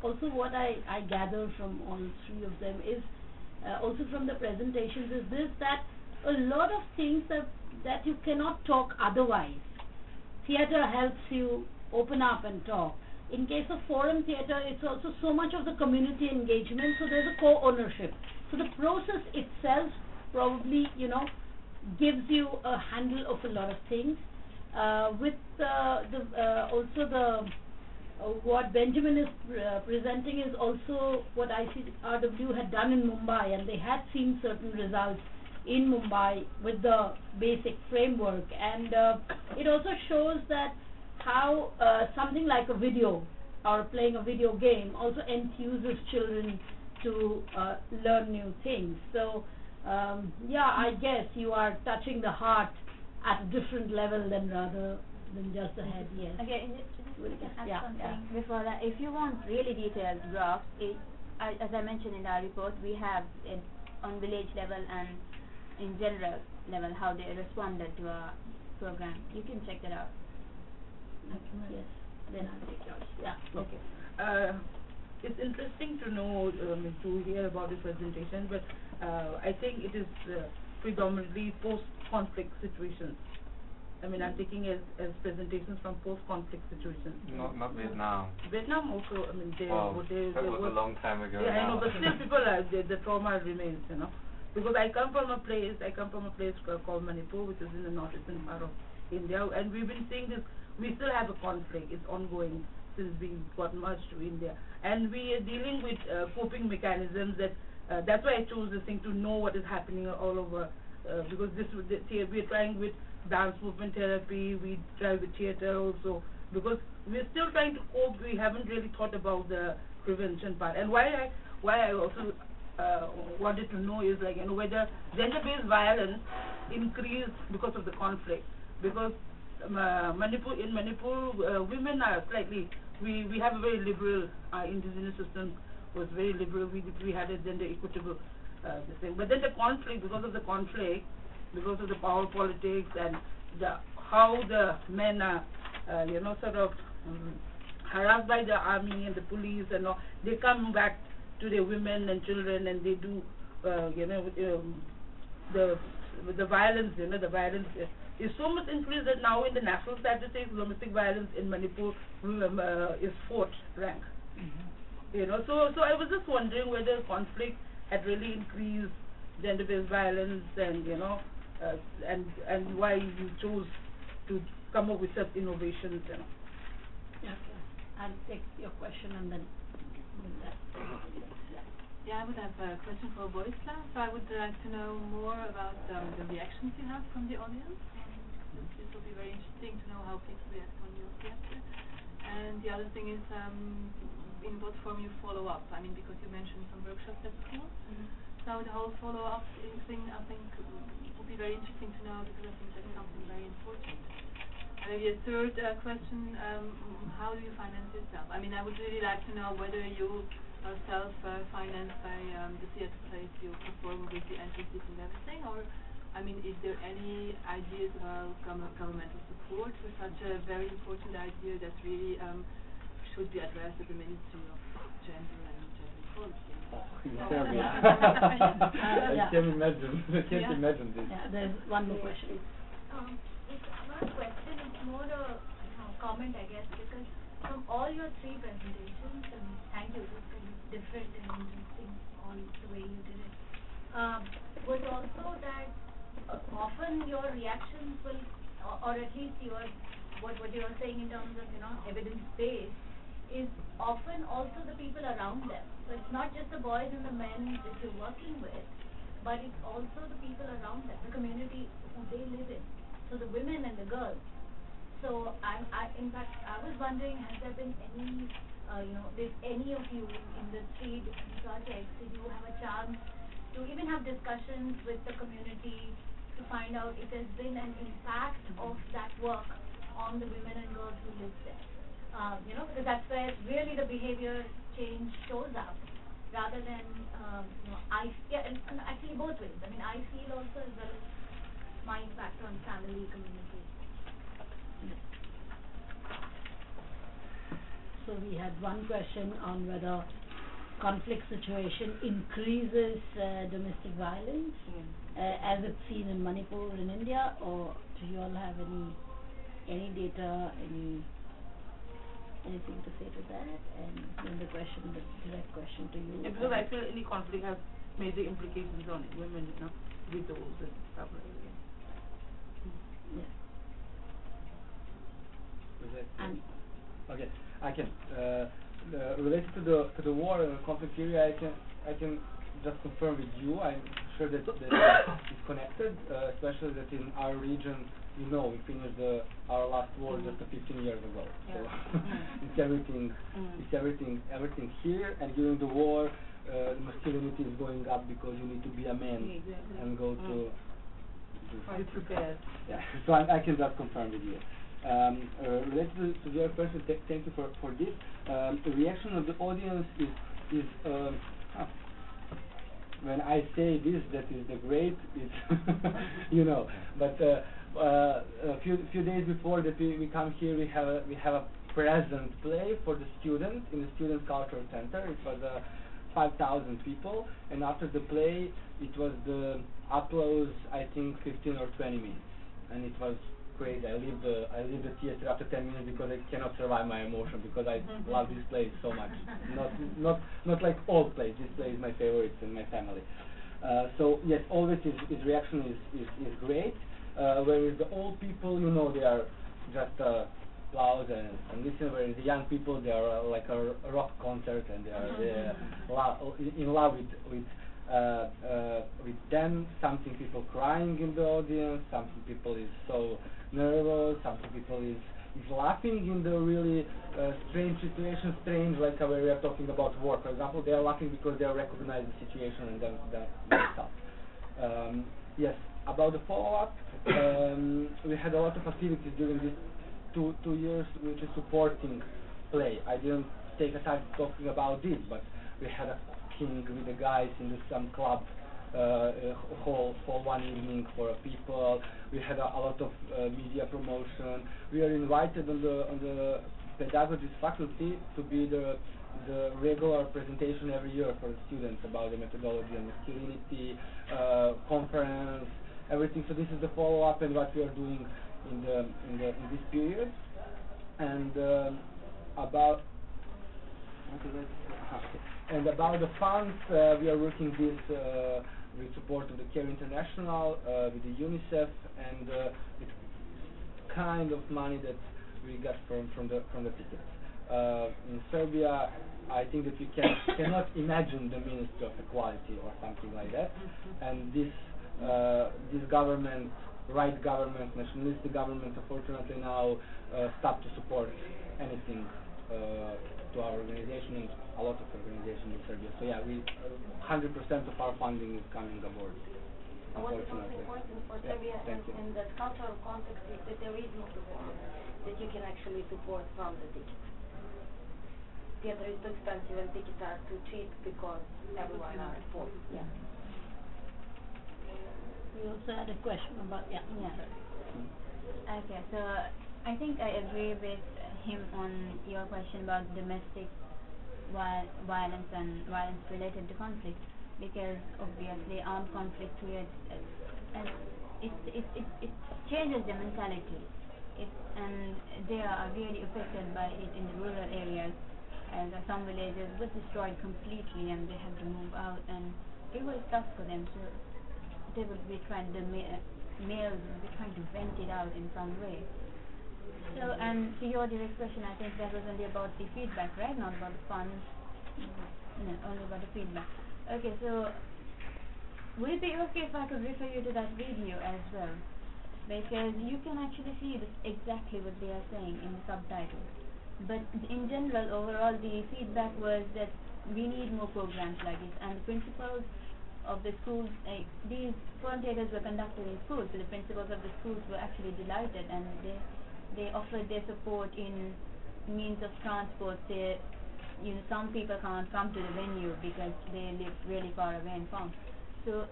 also what I gather from all three of them is also from the presentations is this, that a lot of things that you cannot talk otherwise. Theatre helps you open up and talk. In case of Forum Theatre, it's also so much of the community engagement, so there's a co-ownership. So the process itself probably, gives you a handle of a lot of things. With what Benjamin is presenting is also what ICRW had done in Mumbai, and they had seen certain results in Mumbai with the basic framework, and it also shows that how something like a video or playing a video game also enthuses children to learn new things. So yeah, I guess you are touching the heart at a different level than just the head. Yes. Okay, we can add something before that. If you want really detailed graphs, as I mentioned in our report, we have it on village level and in general level how they responded to our program. You can check that out. Yes. Then I'll take yours. Yeah. Okay. It's interesting to know, to hear about this presentation, but I think it is predominantly post-conflict situations. I mean, I'm taking as presentations from post-conflict situations. Not Vietnam. Vietnam also, I mean, that was a long time ago. Yeah, I know, but still people, the trauma remains, because I come from a place called Manipur, which is in the northeastern part of India, and we've been seeing this. We still have a conflict. It's ongoing since we got merged to India, and we are dealing with coping mechanisms. That's why I chose this thing, to know what is happening all over, because we're trying with dance movement therapy, we try with theater also, because we're still trying to cope. We haven't really thought about the prevention part. And why I also wanted to know is, like, whether gender-based violence increased because of the conflict, because in Manipur, women are slightly, we have a very liberal, indigenous system was very liberal. We had a gender equitable this thing. But then the conflict, because of the power politics and how the men are, sort of harassed by the army and the police and all, they come back to their women and children, and they do, the violence, the violence is so much increased that now in the national statistics, domestic violence in Manipur is 4th rank. So I was just wondering whether conflict had really increased gender-based violence, and and why you chose to come up with such innovations. Okay, I'll take your question and then. Yeah, I would have a question for Vojislav. So I would like to know more about the reactions you have from the audience. This will be very interesting to know how people react on your theatre. And the other thing is, in what form you follow up. I mean, because you mentioned some workshops at school. So the whole follow-up thing, I think, would be very interesting to know, because I think that's something very important. And maybe a third question, how do you finance yourself? I mean, I would really like to know whether you are self-financed by the theatre place you perform with the entrances and everything, or, I mean, is there any ideas about governmental support for such a very important idea that really should be addressed at the Ministry of Gender and Gender Equality? I can imagine. I can't imagine this. Yeah, there's one more question. It's not a question, it's more a comment, I guess, because from all your 3 presentations, and thank you, it was very different and interesting all the way you did it, was also that often your reactions will, or at least what you are saying in terms of evidence-based, is often also the people around them. So it's not just the boys and the men that you're working with, but it's also the people around them, the community who they live in. So the women and the girls. So in fact, I was wondering, has there been any, did any of you in the 3 different projects, did you have a chance to even have discussions with the community to find out if there's been an impact of that work on the women and girls who live there? Because that's where really the behavior change shows up, rather than, and actually both ways. I mean, I feel also as well as my impact on family, community. So we had one question on whether conflict situation increases domestic violence, as it's seen in Manipur in India, or do you all have any data, anything to say to that? And then the direct question to you. Because I feel any conflict has major implications on women, widows and stuff like that. Okay, I can. Related to the war and conflict area, I can just confirm with you. I'm sure that it's connected, especially that in our region, we finished our last war just 15 years ago. So it's everything here, and during the war, the masculinity is going up because you need to be a man and go to. Be prepared. Yeah, so I can just confirm with you. Related to your question, thank you for this. The reaction of the audience is when I say this, that is the great, it's but a few days before that we come here, we have a present play for the students in the Students' Cultural Center. It was 5,000 people, and after the play, it was the applause, I think 15 or 20 minutes, and it was crazy. I leave the theater after 10 minutes because I cannot survive my emotion, because I love this place so much. Not like all plays. This play is my favorite in my family. So yes, always his reaction is great. Whereas the old people, you know, they are just applause and listen. Whereas the young people, they are like a rock concert, and they are in love with them. Something people crying in the audience. Something people is so nervous. Something people is laughing in the really strange situation. Strange, like where we are talking about war, for example. They are laughing because they recognize the situation and themselves. Yes. About the follow-up, we had a lot of activities during these two years, which is supporting play. I didn't take a time talking about this, but we had a cooking with the guys in some club hall for one evening for people. We had a lot of media promotion. We are invited on the pedagogy faculty to be the regular presentation every year for the students about the methodology and masculinity, conference, everything. So this is the follow-up and what we are doing in this period. And about the funds, we are working this with support of the CARE International, with the UNICEF, and it's kind of money that we got from the tickets. In Serbia, I think that we cannot imagine the Ministry of Equality or something like that, and this government, right government, nationalistic government, unfortunately now stopped to support anything to our organization and a lot of organizations in Serbia. So yeah, 100% of our funding is coming aboard. What is most important for Serbia in that cultural context is that there is no support that you can actually support from the tickets. Theater is too expensive and tickets are too cheap because everyone are poor. Yeah. We also had a question about Okay, so I think I agree with him on your question about domestic violence and violence related to conflict, because obviously armed conflict creates it changes the mentality. And they are really affected by it in the rural areas, and some villages were destroyed completely and they had to move out, and it was tough for them. So they would be trying, the males would be trying to vent it out in some way. So, and to your direct question, I think that was only about the feedback, right? Not about the funds. No, only about the feedback. Okay, so would it be okay if I could refer you to that video as well? Because you can actually see this exactly what they are saying in the subtitles. But in general, overall, the feedback was that we need more programs like this, and the principals of the schools, these foreign theaters were conducted in schools, so the principals of the schools were actually delighted, and they offered their support in means of transport. Some people can't come to the venue because they live really far away in farms. So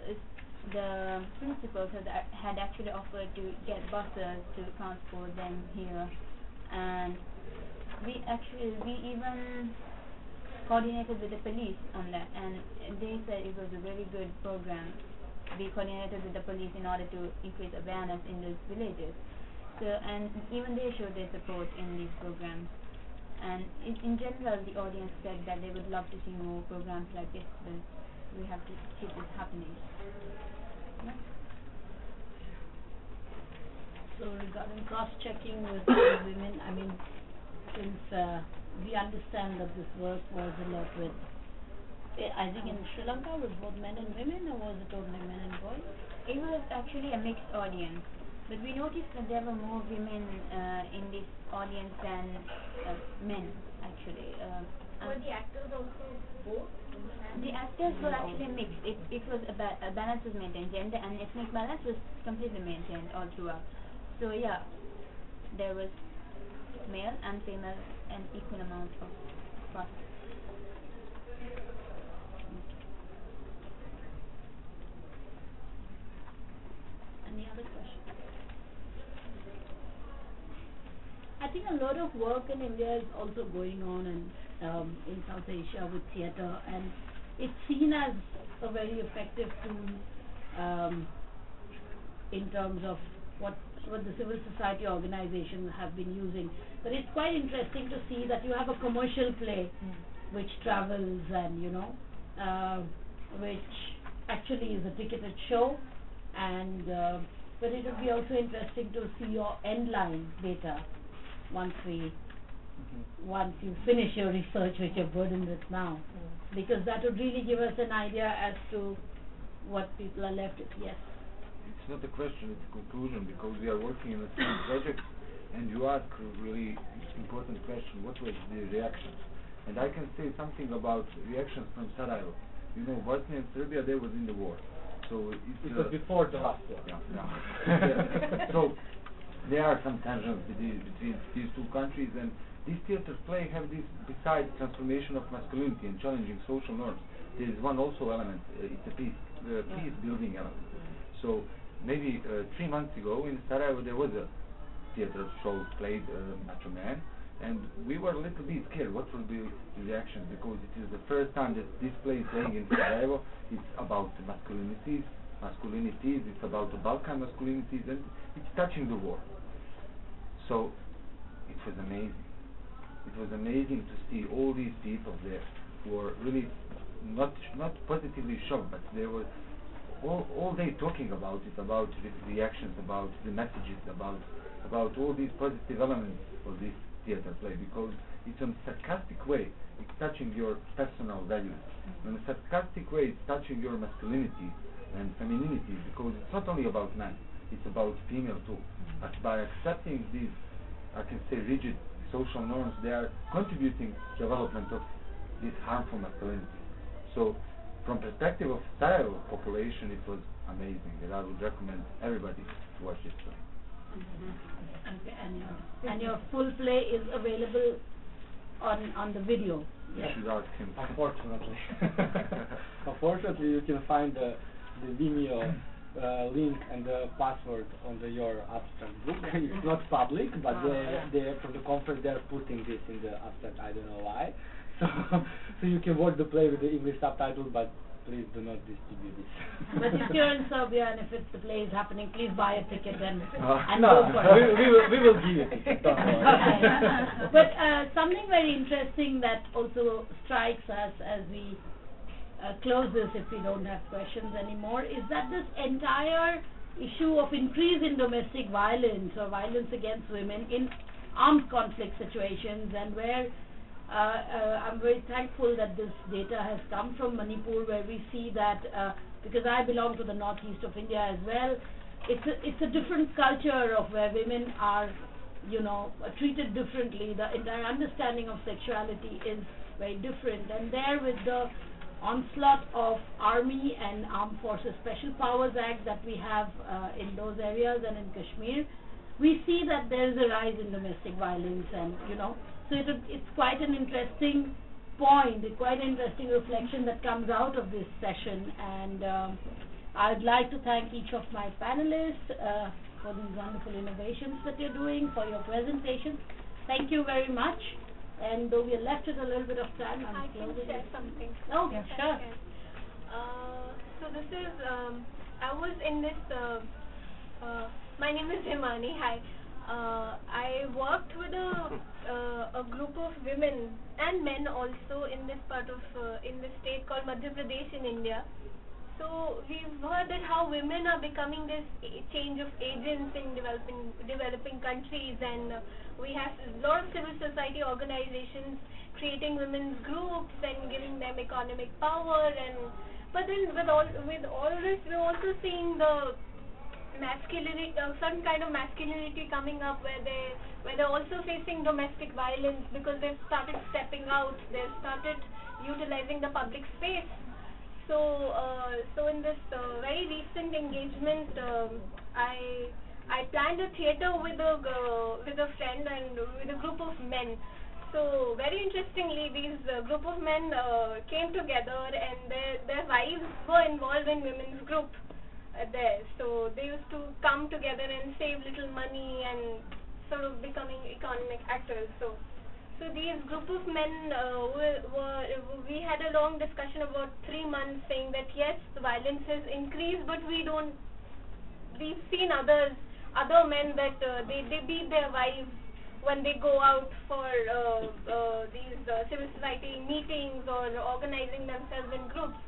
the principals had actually offered to get buses to transport them here, and we even coordinated with the police on that, and they said it was a very good program. We coordinated with the police in order to increase awareness in those villages. So, and even they showed their support in these programs. And in general, the audience said that they would love to see more programs like this, but we have to keep this happening. Yeah. So regarding cross-checking with women, I mean, since we understand that this work was a lot with, I think in Sri Lanka, with both men and women, or was it only men and boys? It was actually a mixed audience, but we noticed that there were more women in this audience than men, actually. Were the actors also both? The actors were actually mixed. It was a balance was maintained. Gender and ethnic balance was completely maintained all throughout. So yeah, there was male and female an equal amount of cross. Any other questions? I think a lot of work in India is also going on in South Asia with theatre, and it's seen as a very effective tool in terms of what the civil society organizations have been using. But it's quite interesting to see that you have a commercial play which travels and which actually is a ticketed show, and but it would be also interesting to see your end line data once you finish your research, which you're burdened with now, because that would really give us an idea as to what people are left with. Yes. It's not a question, it's a conclusion, because we are working in the same project, and you ask a really important question: what was the reaction? And I can say something about reactions from Sarajevo. You know, Bosnia and Serbia, they was in the war. So it was before the last war. Yeah. So there are some tensions between these two countries, and these theater play have this, besides transformation of masculinity and challenging social norms, there is one also element, it's a peace building element. So maybe 3 months ago in Sarajevo there was a theater show played, Macho Man, and we were a little bit scared what will be the reaction, because it is the first time that this play is playing in Sarajevo. It's about masculinities, it's about the Balkan masculinities, and it's touching the war. So it was amazing. It was amazing to see all these people there who were really not positively shocked, but they were all day talking about it, about the reactions, about the messages, about all these positive elements of this theater play, because it's in a sarcastic way, it's touching your personal values. In a sarcastic way, it's touching your masculinity and femininity, because it's not only about men, it's about female too. But by accepting these, I can say, rigid social norms, they are contributing to development of this harmful masculinity. So from perspective of Sarajevo population, it was amazing, and I would recommend everybody to watch this play. Okay, and your full play is available on the video. You should ask him. Unfortunately. Unfortunately, you can find the Vimeo link and the password on your abstract book. It's not public, but they from the conference they are putting this in the abstract. I don't know why. So you can watch the play with the English subtitles, but please do not distribute this. But if you're in Serbia and if the play is happening, please buy a ticket and no, go for it. we will give you a ticket. Don't worry. Okay. But something very interesting that also strikes us as we close this, if we don't have questions anymore, is that this entire issue of increase in domestic violence or violence against women in armed conflict situations, and where I'm very thankful that this data has come from Manipur, where we see that, because I belong to the northeast of India as well, it's a different culture of where women are, treated differently. The entire understanding of sexuality is very different, and there with the onslaught of Army and Armed Forces Special Powers Act that we have in those areas and in Kashmir, we see that there is a rise in domestic violence, and so it's quite an interesting point, quite an interesting reflection that comes out of this session. And I'd like to thank each of my panelists for these wonderful innovations that you're doing, for your presentations. Thank you very much. And though we are left with a little bit of time, I can share something. Oh, yeah, sure. So this is, I was in this, my name is Himani, hi. I worked with a group of women and men also in this part of, in this state called Madhya Pradesh in India. So we've heard that how women are becoming this change of agents in developing countries, and we have a lot of civil society organizations creating women's groups and giving them economic power. And but then with all this, we're also seeing the masculinity, some kind of masculinity coming up, where they're also facing domestic violence because they've started stepping out, they've started utilizing the public space. So in this very recent engagement, I planned a theater with a friend and with a group of men. So very interestingly, these group of men came together, and their wives were involved in women's group there. So they used to come together and save little money and sort of becoming economic actors. So these group of men we had a long discussion about 3 months, saying that yes, the violence has increased, but we've seen other men that they beat their wives when they go out for these civil society meetings or organizing themselves in groups.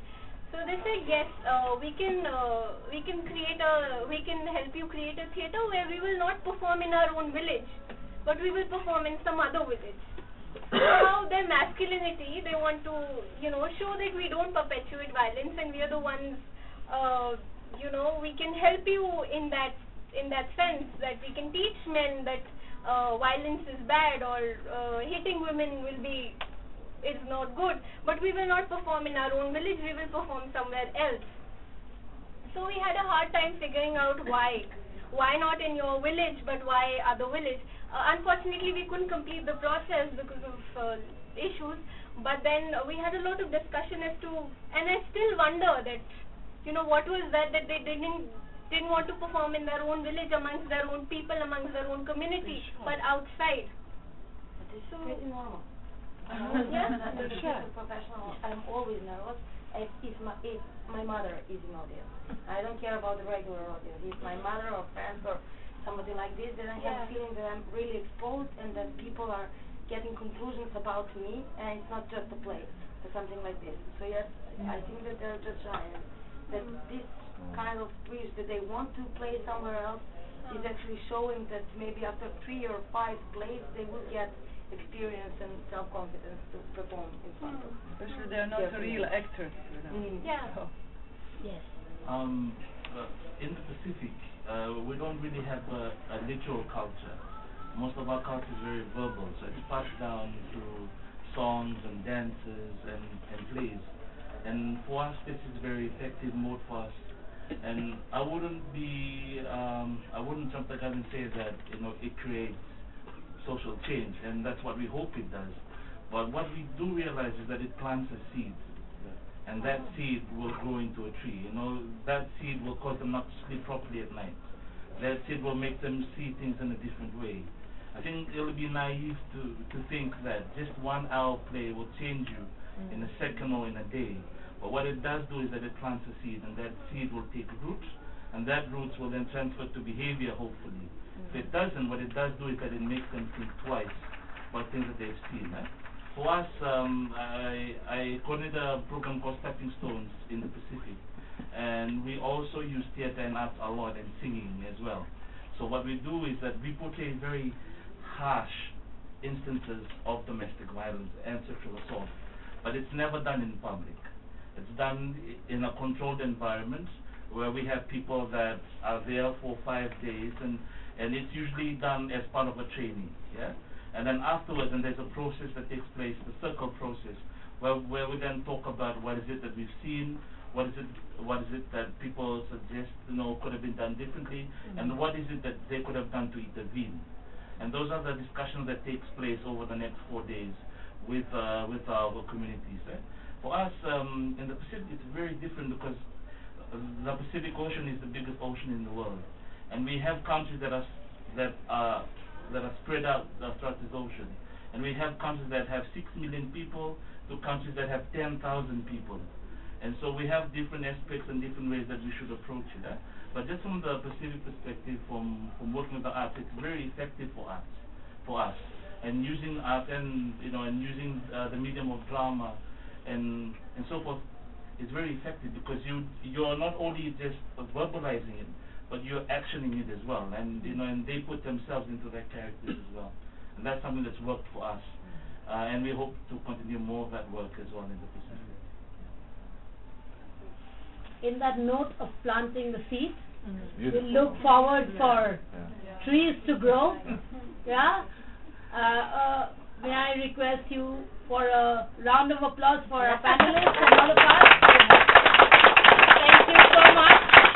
So they said yes, we can help you create a theatre where we will not perform in our own village, but we will perform in some other village. So now their masculinity, they want to show that we don't perpetuate violence and we are the ones, we can help you in that sense, that we can teach men that violence is bad or hitting women is not good, but we will not perform in our own village, we will perform somewhere else. So we had a hard time figuring out why not in your village, but why other village. Unfortunately, we couldn't complete the process because of issues, but then we had a lot of discussion as to, and I still wonder that, what was that they didn't want to perform in their own village, amongst their own people, amongst their own community, but outside. But it's pretty normal. Yeah, As a professional, I'm always nervous if my mother is in audience. I don't care about the regular audience. If my mother or friends or somebody like this, then I have a feeling that I'm really exposed and that people are getting conclusions about me, and it's not just a play or something like this. So yes, I think that they're just shy, and that this kind of wish that they want to play somewhere else is actually showing that maybe after 3 or 5 plays they will get experience and self-confidence to perform in front of. Especially they're not a real actors. Yeah. So. Yes. In the Pacific, we don't really have a literal culture. Most of our culture is very verbal, so it's passed down through songs and dances and plays. And for us, this is a very effective mode for us. And I wouldn't jump the gun and say that it creates social change, and that's what we hope it does. But what we do realize is that it plants a seed, and that seed will grow into a tree. That seed will cause them not to sleep properly at night. That seed will make them see things in a different way. I think it would be naive to think that just 1 hour play will change you in a second or in a day. But what it does do is that it plants a seed, and that seed will take roots, and that roots will then transfer to behavior, hopefully. If it doesn't, what it does do is that it makes them think twice about things that they've seen. For us, I coordinate a program called Stepping Stones in the Pacific, and we also use theater and arts a lot, and singing as well. So what we do is that we portray very harsh instances of domestic violence and sexual assault, but it's never done in public. It's done in a controlled environment where we have people that are there for 5 days, and it's usually done as part of a training, and then afterwards, and there's a process that takes place, the circle process, where we then talk about what is it that we've seen, what is it that people suggest could have been done differently, and what is it that they could have done to intervene. And those are the discussions that takes place over the next 4 days with our communities. For us, in the Pacific, it's very different because the Pacific Ocean is the biggest ocean in the world, and we have countries that are spread out throughout this ocean, and we have countries that have 6 million people to countries that have 10,000 people, and so we have different aspects and different ways that we should approach it. But just from the Pacific perspective, from working with the arts, it's very effective for us, and using art and and using the medium of drama and so forth is very effective, because you're not only just verbalizing it, but you're actioning it as well, and and they put themselves into their characters as well, and that's something that's worked for us, and we hope to continue more of that work as well in the Pacific. In that note of planting the seed, we look forward for trees to grow. May I request you for a round of applause for our panelists and all of us. Thank you so much.